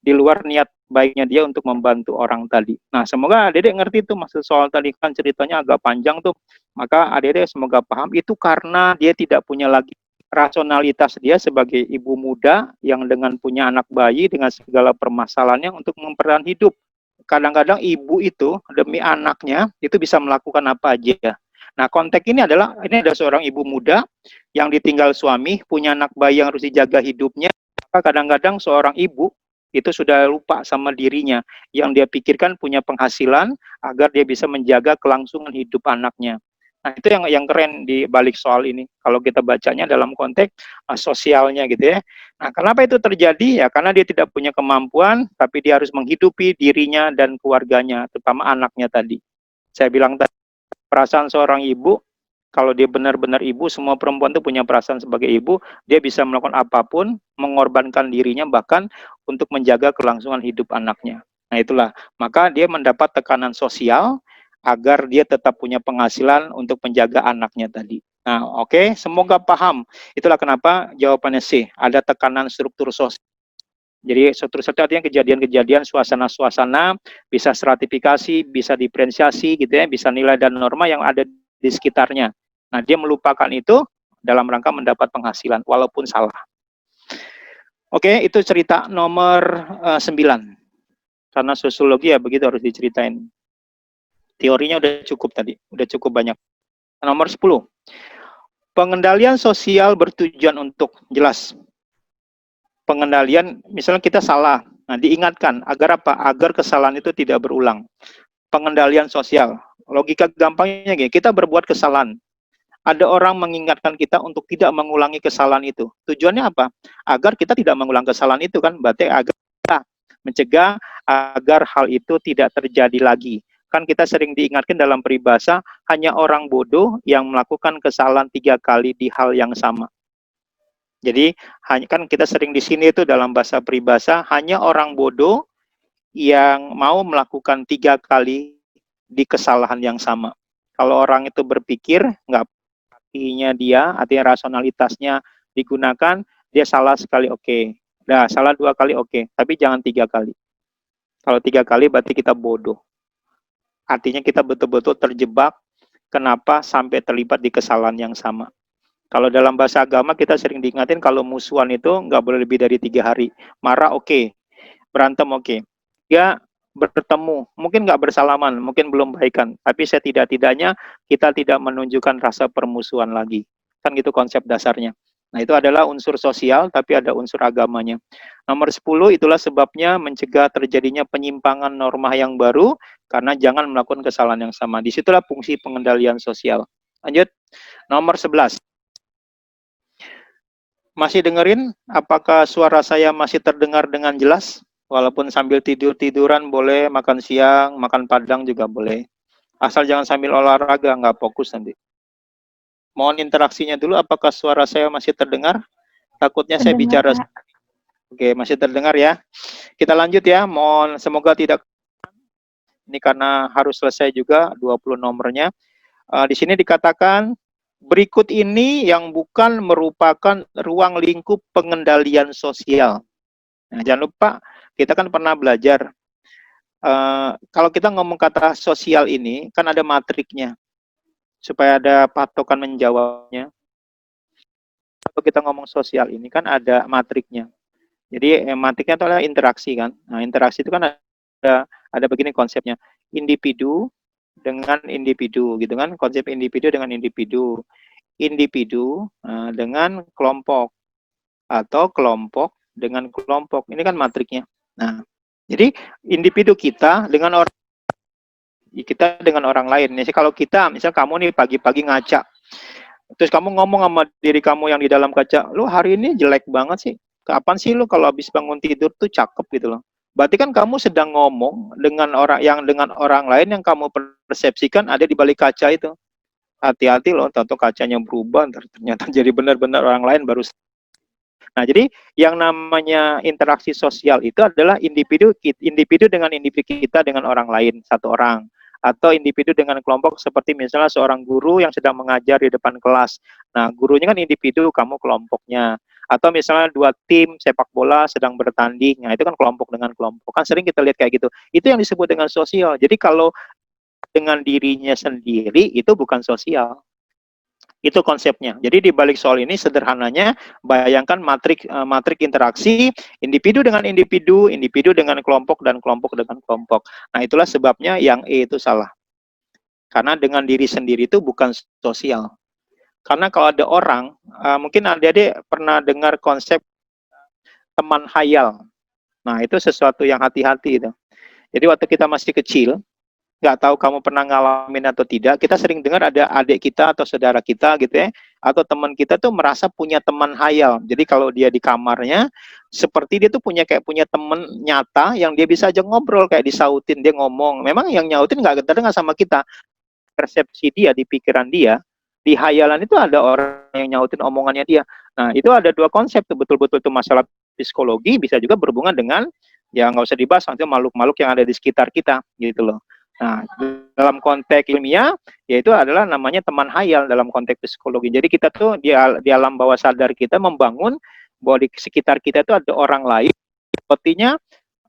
di luar niat baiknya dia untuk membantu orang tadi. Nah, semoga Adik ngerti tuh maksud soal tadi kan ceritanya agak panjang tuh. Maka Adik semoga paham itu karena dia tidak punya lagi rasionalitas dia sebagai ibu muda yang dengan punya anak bayi dengan segala permasalahannya untuk mempertahankan hidup. Kadang-kadang ibu itu demi anaknya itu bisa melakukan apa aja. Nah, konteks ini ada seorang ibu muda yang ditinggal suami, punya anak bayi yang harus dijaga hidupnya. Maka kadang-kadang seorang ibu itu sudah lupa sama dirinya. Yang dia pikirkan punya penghasilan agar dia bisa menjaga kelangsungan hidup anaknya. Nah, itu yang keren di balik soal ini. Kalau kita bacanya dalam konteks sosialnya gitu ya. Nah, kenapa itu terjadi? Ya karena dia tidak punya kemampuan, tapi dia harus menghidupi dirinya dan keluarganya, terutama anaknya tadi. Saya bilang tadi, perasaan seorang ibu, kalau dia benar-benar ibu, semua perempuan itu punya perasaan sebagai ibu, dia bisa melakukan apapun, mengorbankan dirinya bahkan untuk menjaga kelangsungan hidup anaknya. Nah itulah, maka dia mendapat tekanan sosial agar dia tetap punya penghasilan untuk menjaga anaknya tadi. Nah oke, semoga paham. Itulah kenapa jawabannya C, ada tekanan struktur sosial. Jadi struktur sosial artinya kejadian-kejadian, suasana-suasana, bisa stratifikasi, bisa diferensiasi gitu ya, bisa nilai dan norma yang ada di sekitarnya. Nah, dia melupakan itu dalam rangka mendapat penghasilan, walaupun salah. Oke, itu cerita nomor 9. Karena sosiologi ya begitu harus diceritain. Teorinya udah cukup tadi, udah cukup banyak. Nomor 10. Pengendalian sosial bertujuan untuk jelas. Pengendalian, misalnya kita salah, nah diingatkan, agar apa? Agar kesalahan itu tidak berulang. Pengendalian sosial, logika gampangnya gini, kita berbuat kesalahan, ada orang mengingatkan kita untuk tidak mengulangi kesalahan itu. Tujuannya apa? Agar kita tidak mengulang kesalahan itu kan, berarti agar kita mencegah agar hal itu tidak terjadi lagi. Kan kita sering diingatkan dalam peribahasa, hanya orang bodoh yang melakukan kesalahan 3 kali di hal yang sama. Jadi kan kita sering di sini itu dalam bahasa peribahasa, hanya orang bodoh yang mau melakukan 3 kali di kesalahan yang sama. Kalau orang itu berpikir, nggak artinya dia, artinya rasionalitasnya digunakan, dia salah sekali oke. Nah, salah 2 kali oke, tapi jangan 3 kali. Kalau 3 kali berarti kita bodoh. Artinya kita betul-betul terjebak, kenapa sampai terlibat di kesalahan yang sama. Kalau dalam bahasa agama kita sering diingatin kalau musuhan itu nggak boleh lebih dari 3 hari. Marah oke, berantem oke. Ya bertemu, mungkin nggak bersalaman, mungkin belum baikan, tapi setidak-tidaknya kita tidak menunjukkan rasa permusuhan lagi. Kan gitu konsep dasarnya. Nah itu adalah unsur sosial, tapi ada unsur agamanya. Nomor 10, itulah sebabnya mencegah terjadinya penyimpangan norma yang baru, karena jangan melakukan kesalahan yang sama. Disitulah fungsi pengendalian sosial. Lanjut, nomor 11. Masih dengerin? Apakah suara saya masih terdengar dengan jelas? Walaupun sambil tidur-tiduran boleh, makan siang, makan padang juga boleh. Asal jangan sambil olahraga, nggak fokus nanti. Mohon interaksinya dulu, apakah suara saya masih terdengar? Takutnya saya bicara. Oke, masih terdengar ya. Kita lanjut ya, mohon semoga tidak. Ini karena harus selesai juga 20 nomornya. Di sini dikatakan, berikut ini yang bukan merupakan ruang lingkup pengendalian sosial. Nah, jangan lupa, kita kan pernah belajar, kalau kita ngomong kata sosial ini, kan ada matriknya, supaya ada patokan menjawabnya. Kalau kita ngomong sosial ini, kan ada matriknya. Jadi, matriknya itu adalah interaksi kan. Nah, interaksi itu kan ada begini konsepnya, individu dengan individu, gitu kan, konsep individu dengan individu. Individu dengan kelompok, atau kelompok dengan kelompok. Ini kan matriknya. Nah, jadi individu kita dengan orang lain. Misalnya kalau kita, misal kamu nih pagi-pagi ngaca, terus kamu ngomong sama diri kamu yang di dalam kaca, lu hari ini jelek banget sih. Kapan sih lu kalau habis bangun tidur tuh cakep gitu loh. Berarti kan kamu sedang ngomong dengan orang lain yang kamu persepsikan ada di balik kaca itu. Hati-hati loh, tentu kacanya berubah, ternyata jadi benar-benar orang lain baru. Nah, jadi yang namanya interaksi sosial itu adalah individu dengan individu kita dengan orang lain, satu orang. Atau individu dengan kelompok seperti misalnya seorang guru yang sedang mengajar di depan kelas. Nah, gurunya kan individu, kamu kelompoknya. Atau misalnya 2 tim sepak bola sedang bertanding, nah itu kan kelompok dengan kelompok. Kan sering kita lihat kayak gitu. Itu yang disebut dengan sosial. Jadi kalau dengan dirinya sendiri, itu bukan sosial. Itu konsepnya. Jadi di balik soal ini sederhananya, bayangkan matrik interaksi, individu dengan individu, individu dengan kelompok, dan kelompok dengan kelompok. Nah itulah sebabnya yang E itu salah. Karena dengan diri sendiri itu bukan sosial. Karena kalau ada orang, mungkin adik-adik pernah dengar konsep teman hayal. Nah itu sesuatu yang hati-hati itu. Jadi waktu kita masih kecil, nggak tahu kamu pernah ngalamin atau tidak, kita sering dengar ada adik kita atau saudara kita gitu ya, atau teman kita tuh merasa punya teman hayal. Jadi kalau dia di kamarnya, seperti dia tuh punya teman nyata yang dia bisa aja ngobrol, kayak disautin, dia ngomong. Memang yang nyautin nggak kedengar sama kita, persepsi dia di pikiran dia, di hayalan itu ada orang yang nyautin omongannya dia. Nah, itu ada dua konsep tuh, betul-betul itu masalah psikologi, bisa juga berhubungan dengan, ya nggak usah dibahas, nanti makhluk-makhluk yang ada di sekitar kita gitu loh. Nah, dalam konteks ilmiah, yaitu adalah namanya teman hayal dalam konteks psikologi. Jadi kita tuh di alam bawah sadar kita membangun bahwa di sekitar kita itu ada orang lain, sepertinya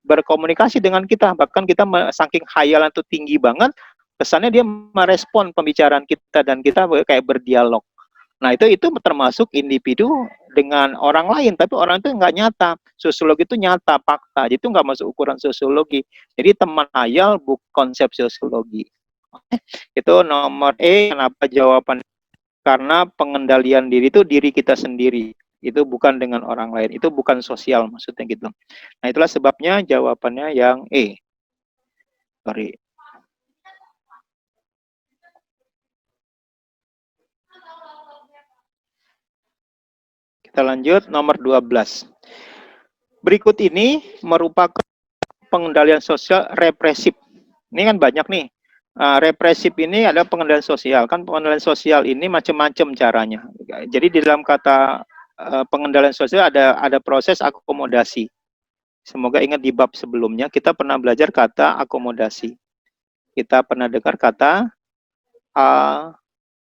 berkomunikasi dengan kita. Bahkan kita saking hayalan itu tinggi banget, kesannya dia merespon pembicaraan kita dan kita kayak berdialog. Nah, itu termasuk individu dengan orang lain, tapi orang itu nggak nyata. Sosiologi itu nyata, fakta. Itu nggak masuk ukuran sosiologi. Jadi teman hayal bukan konsep sosiologi. Itu nomor kenapa jawaban? Karena pengendalian diri itu diri kita sendiri. Itu bukan dengan orang lain. Itu bukan sosial maksudnya gitu. Nah, itulah sebabnya jawabannya yang Sorry. Kita lanjut nomor 12. Berikut ini merupakan pengendalian sosial represif. Ini kan banyak nih. Represif ini adalah pengendalian sosial. Kan pengendalian sosial ini macam-macam caranya. Jadi di dalam kata pengendalian sosial ada proses akomodasi. Semoga ingat di bab sebelumnya kita pernah belajar kata akomodasi. Kita pernah dengar kata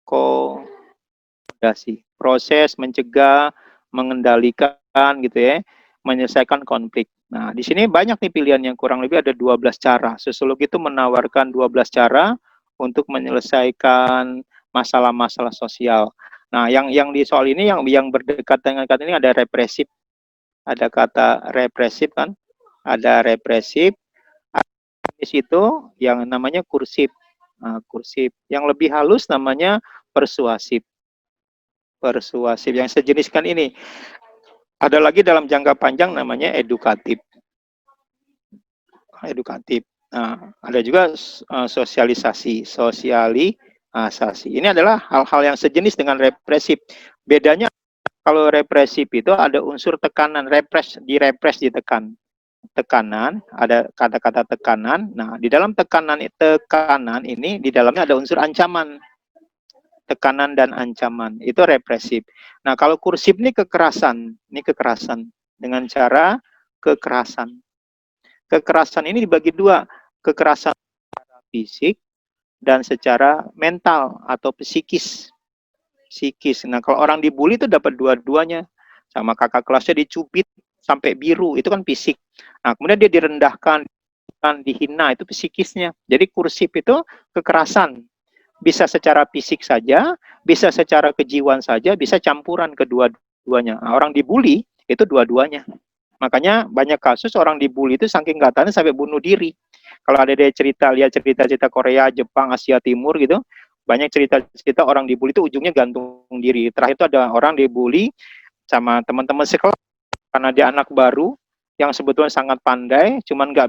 akomodasi. Proses mencegah, mengendalikan gitu ya, menyelesaikan konflik. Nah, di sini banyak nih pilihan, yang kurang lebih ada 12 cara. Sosiologi itu menawarkan 12 cara untuk menyelesaikan masalah-masalah sosial. Nah, yang di soal ini yang berdekatan dengan kata ini ada represif. Ada kata represif kan? Ada represif. Di situ yang namanya kursif. Nah, kursif. Yang lebih halus namanya persuasif. Persuasif yang sejeniskan ini. Ada lagi dalam jangka panjang namanya edukatif. Edukatif. Nah, ada juga sosialisasi. Sosialisasi. Ini adalah hal-hal yang sejenis dengan represif. Bedanya kalau represif itu ada unsur tekanan, direpres, ditekan. Tekanan, ada kata-kata tekanan. Nah, di dalam tekanan ini di dalamnya ada unsur ancaman. Tekanan dan ancaman itu represif. Nah, kalau kursif ini kekerasan dengan cara kekerasan. Kekerasan ini dibagi dua, kekerasan secara fisik dan secara mental atau psikis. Nah, kalau orang dibully itu dapat dua-duanya. Sama kakak kelasnya dicubit sampai biru, itu kan fisik. Nah, kemudian dia direndahkan, dihina, itu psikisnya. Jadi kursif itu kekerasan. Bisa secara fisik saja, bisa secara kejiwaan saja, bisa campuran kedua-duanya. Nah, orang dibully itu dua-duanya. Makanya banyak kasus orang dibully itu saking nggak tahan sampai bunuh diri. Kalau ada dia lihat cerita-cerita Korea, Jepang, Asia Timur gitu, banyak cerita-cerita orang dibully itu ujungnya gantung diri. Terakhir itu ada orang dibully sama teman-teman sekelas karena dia anak baru yang sebetulnya sangat pandai, cuman nggak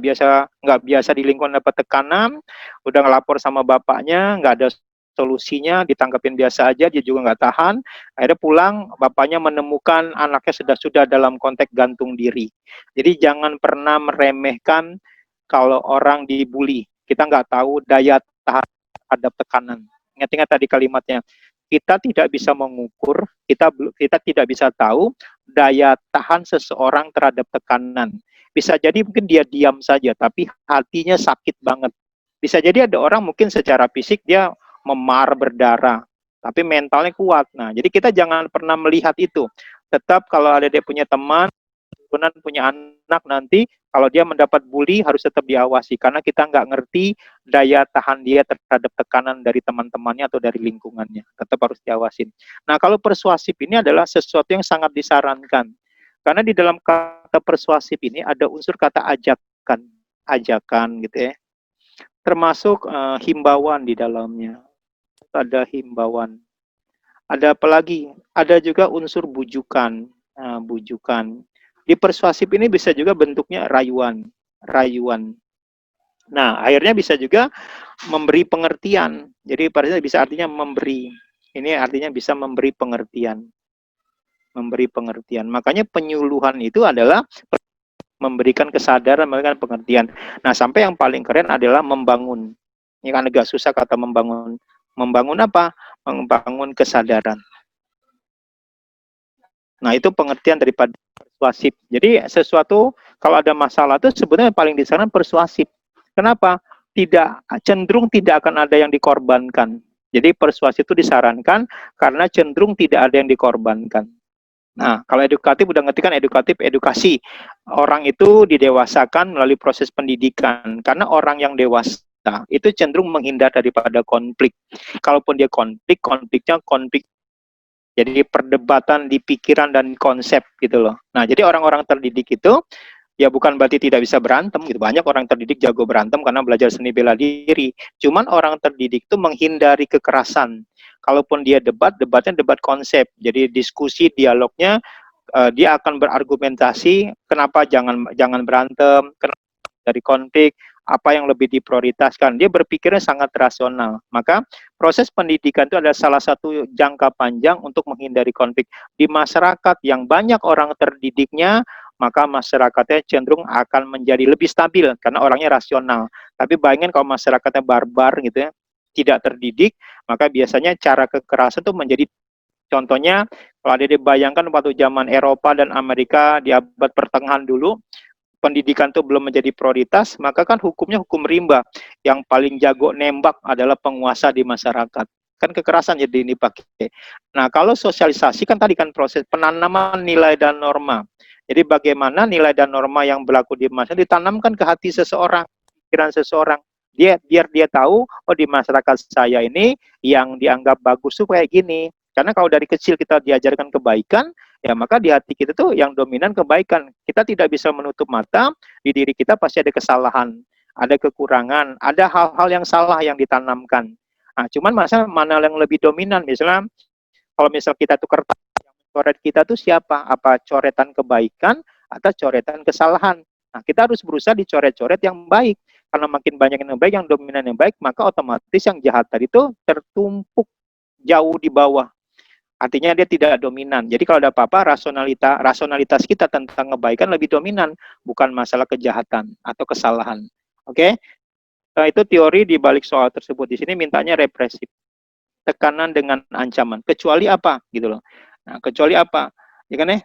biasa di lingkungan dapat tekanan, udah ngelapor sama bapaknya, nggak ada solusinya, ditangkapin biasa aja, dia juga nggak tahan, akhirnya pulang, bapaknya menemukan anaknya sudah dalam konteks gantung diri. Jadi jangan pernah meremehkan kalau orang dibully, kita nggak tahu daya tahan terhadap tekanan. Ingat-ingat tadi kalimatnya, kita tidak bisa mengukur, kita tidak bisa tahu daya tahan seseorang terhadap tekanan. Bisa jadi mungkin dia diam saja, tapi hatinya sakit banget. Bisa jadi ada orang mungkin secara fisik dia memar, berdarah, tapi mentalnya kuat. Nah, jadi kita jangan pernah melihat itu. Tetap kalau ada dia punya teman, punya anak nanti, kalau dia mendapat bully harus tetap diawasi, karena kita nggak ngerti daya tahan dia terhadap tekanan dari teman-temannya atau dari lingkungannya. Tetap harus diawasin. Nah, kalau persuasif ini adalah sesuatu yang sangat disarankan. Karena di dalam kata persuasif ini ada unsur kata ajakan gitu ya. Termasuk himbauan di dalamnya. Ada himbauan. Ada apa lagi? Ada juga unsur bujukan. Bujukan. Di persuasif ini bisa juga bentuknya rayuan. Nah, akhirnya bisa juga memberi pengertian. Jadi pada bisa artinya memberi. Ini artinya bisa memberi pengertian. Memberi pengertian. Makanya penyuluhan itu adalah memberikan kesadaran, memberikan pengertian. Nah, sampai yang paling keren adalah membangun. Ini kan agak susah kata membangun. Membangun apa? Membangun kesadaran. Nah, itu pengertian daripada persuasif. Jadi sesuatu kalau ada masalah itu sebenarnya paling disarankan persuasif. Kenapa? Cenderung tidak akan ada yang dikorbankan. Jadi persuasif itu disarankan karena cenderung tidak ada yang dikorbankan. Nah, kalau edukatif udah ngerti kan edukatif, edukasi. Orang itu didewasakan melalui proses pendidikan. Karena orang yang dewasa itu cenderung menghindar daripada konflik. Kalaupun dia konflik, konfliknya konflik. Jadi perdebatan di pikiran dan konsep gitu loh. Nah, jadi orang-orang terdidik itu ya bukan berarti tidak bisa berantem gitu. Banyak orang terdidik jago berantem karena belajar seni bela diri. Cuman orang terdidik itu menghindari kekerasan. Kalaupun dia debat, debatnya debat konsep. Jadi diskusi, dialognya dia akan berargumentasi kenapa jangan berantem, kenapa dari konflik, apa yang lebih diprioritaskan. Dia berpikirnya sangat rasional. Maka proses pendidikan itu adalah salah satu jangka panjang untuk menghindari konflik. Di masyarakat yang banyak orang terdidiknya, maka masyarakatnya cenderung akan menjadi lebih stabil karena orangnya rasional. Tapi bayangin kalau masyarakatnya barbar gitu ya, tidak terdidik, maka biasanya cara kekerasan itu menjadi contohnya kalau ada dibayangkan waktu zaman Eropa dan Amerika di abad pertengahan dulu, pendidikan itu belum menjadi prioritas, maka kan hukumnya hukum rimba. Yang paling jago nembak adalah penguasa di masyarakat. Kan kekerasan jadi ini pakai. Nah, kalau sosialisasi kan tadi kan proses penanaman nilai dan norma. Jadi bagaimana nilai dan norma yang berlaku di masyarakat ditanamkan ke hati seseorang, pikiran seseorang. Biar dia tahu, oh di masyarakat saya ini yang dianggap bagus tuh kayak gini. Karena kalau dari kecil kita diajarkan kebaikan, ya maka di hati kita tuh yang dominan kebaikan. Kita tidak bisa menutup mata, di diri kita pasti ada kesalahan, ada kekurangan, ada hal-hal yang salah yang ditanamkan. Nah, cuman masalah mana yang lebih dominan, misalnya kalau misal kita tuh kertas, yang coret kita tuh siapa? Apa coretan kebaikan atau coretan kesalahan? Nah, kita harus berusaha dicoret-coret yang baik. Karena makin banyak yang baik, yang dominan yang baik, maka otomatis yang jahat tadi itu tertumpuk jauh di bawah. Artinya dia tidak dominan. Jadi kalau ada apa-apa, rasionalitas kita tentang kebaikan lebih dominan, bukan masalah kejahatan atau kesalahan. Oke? Nah, itu teori di balik soal tersebut. Di sini mintanya represif. Tekanan dengan ancaman. Kecuali apa? Gitu loh. Nah, kecuali apa? Ya kan ya?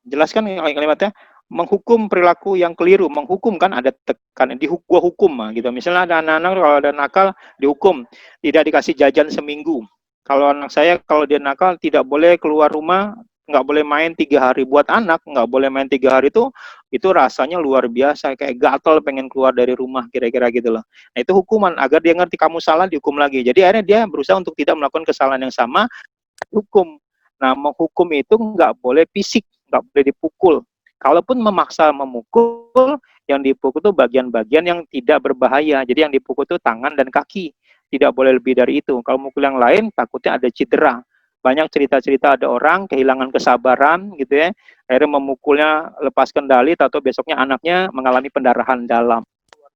Jelaskan kalimatnya. Menghukum perilaku yang keliru. Menghukum kan ada tekanan. Gua hukum. Gitu. Misalnya ada anak-anak kalau ada nakal, dihukum. Tidak dikasih jajan seminggu. Kalau anak saya, kalau dia nakal, tidak boleh keluar rumah, nggak boleh main 3 hari. Buat anak, nggak boleh main 3 hari itu rasanya luar biasa. Kayak gatel pengen keluar dari rumah, kira-kira gitu loh. Nah, itu hukuman. Agar dia ngerti kamu salah, dihukum lagi. Jadi akhirnya dia berusaha untuk tidak melakukan kesalahan yang sama, hukum. Nah, menghukum itu nggak boleh fisik, nggak boleh dipukul. Kalaupun memaksa memukul, yang dipukul itu bagian-bagian yang tidak berbahaya. Jadi yang dipukul itu tangan dan kaki. Tidak boleh lebih dari itu. Kalau mukul yang lain, takutnya ada cedera. Banyak cerita-cerita ada orang kehilangan kesabaran gitu ya. Akhirnya memukulnya lepas kendali, atau besoknya anaknya mengalami pendarahan dalam.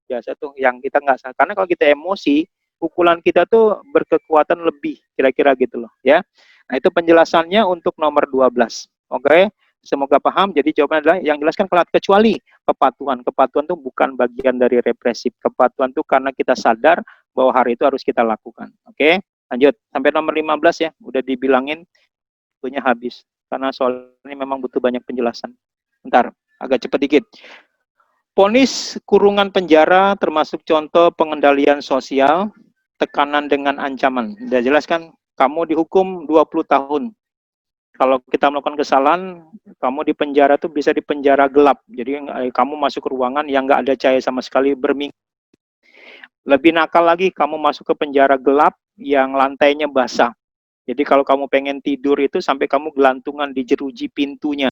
Biasa tuh yang kita nggak sadar. Karena kalau kita emosi, pukulan kita tuh berkekuatan lebih, kira-kira gitu loh ya. Nah, itu penjelasannya untuk nomor 12. Oke, semoga paham. Jadi jawabannya adalah yang jelaskan kecuali kepatuhan. Kepatuhan itu bukan bagian dari represif. Kepatuhan itu karena kita sadar bahwa hari itu harus kita lakukan. Oke, lanjut. Sampai nomor 15 ya. Udah dibilangin, waktunya habis. Karena soal ini memang butuh banyak penjelasan. Bentar, agak cepat dikit. Ponis kurungan penjara termasuk contoh pengendalian sosial, tekanan dengan ancaman. Sudah jelas kan? Kamu dihukum 20 tahun. Kalau kita melakukan kesalahan, kamu di penjara tuh bisa di penjara gelap. Jadi kamu masuk ke ruangan yang nggak ada cahaya sama sekali berminggu. Lebih nakal lagi, kamu masuk ke penjara gelap yang lantainya basah. Jadi kalau kamu pengen tidur itu sampai kamu gelantungan di jeruji pintunya.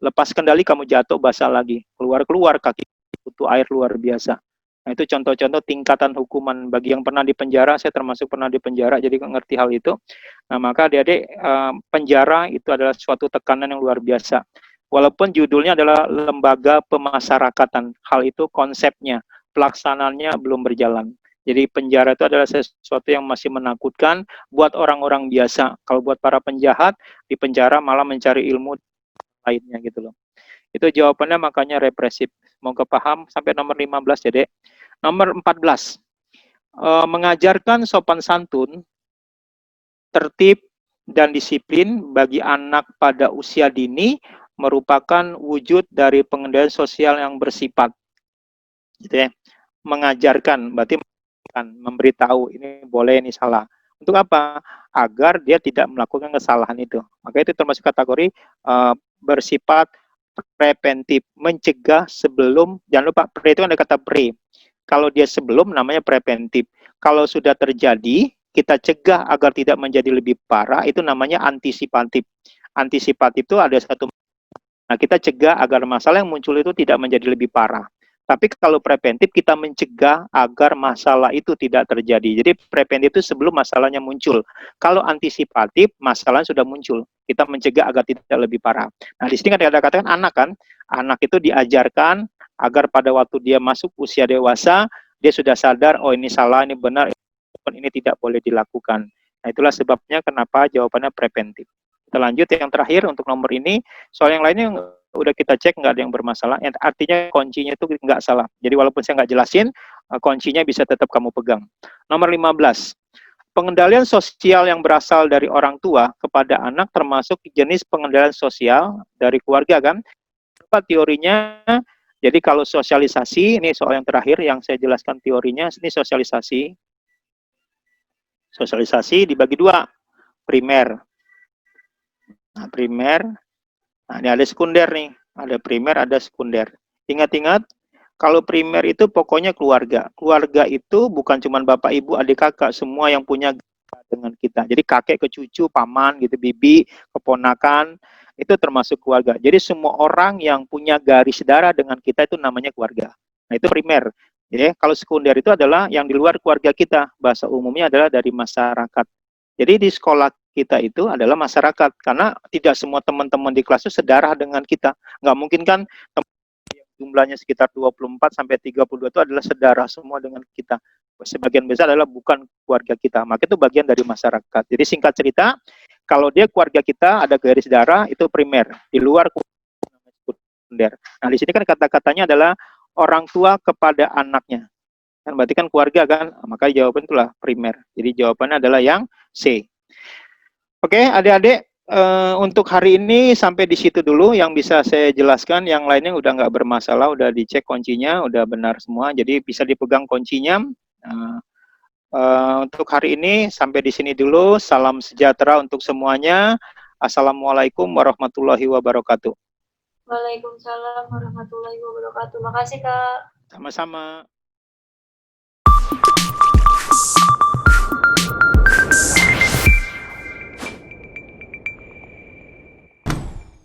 Lepas kendali kamu jatuh basah lagi. Keluar-keluar kaki butuh air luar biasa. Nah, itu contoh-contoh tingkatan hukuman. Bagi yang pernah di penjara, saya termasuk pernah di penjara, jadi ngerti hal itu. Nah, maka adik-adik, penjara itu adalah suatu tekanan yang luar biasa. Walaupun judulnya adalah lembaga pemasyarakatan, hal itu konsepnya. pelaksanaannya belum berjalan. Jadi penjara itu adalah sesuatu yang masih menakutkan buat orang-orang biasa. Kalau buat para penjahat, di penjara malah mencari ilmu lainnya gitu loh. Itu jawabannya, makanya represif. Semoga paham sampai nomor 15 ya, Dek. Nomor 14. Mengajarkan sopan santun, tertib, dan disiplin bagi anak pada usia dini merupakan wujud dari pengendalian sosial yang bersifat. Gitu ya. Mengajarkan, berarti memberitahu ini boleh, ini salah. Untuk apa? Agar dia tidak melakukan kesalahan itu. Maka itu termasuk kategori bersifat preventif, mencegah sebelum. Jangan lupa, pre itu ada kata pre. Kalau dia sebelum namanya preventif. Kalau sudah terjadi, kita cegah agar tidak menjadi lebih parah, itu namanya antisipatif. Antisipatif itu ada satu. Nah, kita cegah agar masalah yang muncul itu tidak menjadi lebih parah. Tapi kalau preventif, kita mencegah agar masalah itu tidak terjadi. Jadi preventif itu sebelum masalahnya muncul. Kalau antisipatif, masalah sudah muncul. Kita mencegah agar tidak lebih parah. Nah, di sini kan ada katakan anak kan. Anak itu diajarkan agar pada waktu dia masuk usia dewasa, dia sudah sadar, oh ini salah, ini benar, ini tidak boleh dilakukan. Nah, itulah sebabnya kenapa jawabannya preventif. Kita lanjut yang terakhir untuk nomor ini. Soal yang lainnya udah kita cek nggak ada yang bermasalah, artinya kuncinya itu nggak salah. Jadi walaupun saya nggak jelasin, kuncinya bisa tetap kamu pegang. Nomor 15, pengendalian sosial yang berasal dari orang tua kepada anak termasuk jenis pengendalian sosial dari keluarga kan. Apa teorinya? Jadi kalau sosialisasi, ini soal yang terakhir yang saya jelaskan teorinya, ini sosialisasi. Sosialisasi dibagi dua, primer. Nah, primer. Nah, ini ada sekunder nih. Ada primer, ada sekunder. Ingat-ingat, kalau primer itu pokoknya keluarga. Keluarga itu bukan cuma bapak, ibu, adik, kakak. Semua yang punya dengan kita. Jadi kakek ke cucu, paman, gitu, bibi, keponakan, itu termasuk keluarga. Jadi semua orang yang punya garis darah dengan kita itu namanya keluarga. Nah, itu primer. Jadi kalau sekunder itu adalah yang di luar keluarga kita. Bahasa umumnya adalah dari masyarakat. Jadi di sekolah kita itu adalah masyarakat, karena tidak semua teman-teman di kelas itu sedarah dengan kita. Nggak mungkin kan jumlahnya sekitar 24 sampai 32 itu adalah sedarah semua dengan kita. Sebagian besar adalah bukan keluarga kita, maka itu bagian dari masyarakat. Jadi singkat cerita, kalau dia keluarga kita ada garis darah, itu primer. Di luar sekunder. Nah, di sini kan kata-katanya adalah orang tua kepada anaknya. Kan berarti kan keluarga kan, maka jawaban itulah primer. Jadi jawabannya adalah yang C. Oke, adik-adik, untuk hari ini sampai di situ dulu yang bisa saya jelaskan. Yang lainnya udah nggak bermasalah, udah dicek kuncinya, udah benar semua. Jadi bisa dipegang kuncinya. Untuk hari ini sampai di sini dulu. Salam sejahtera untuk semuanya. Assalamualaikum warahmatullahi wabarakatuh. Waalaikumsalam warahmatullahi wabarakatuh. Makasih, Kak. Sama-sama.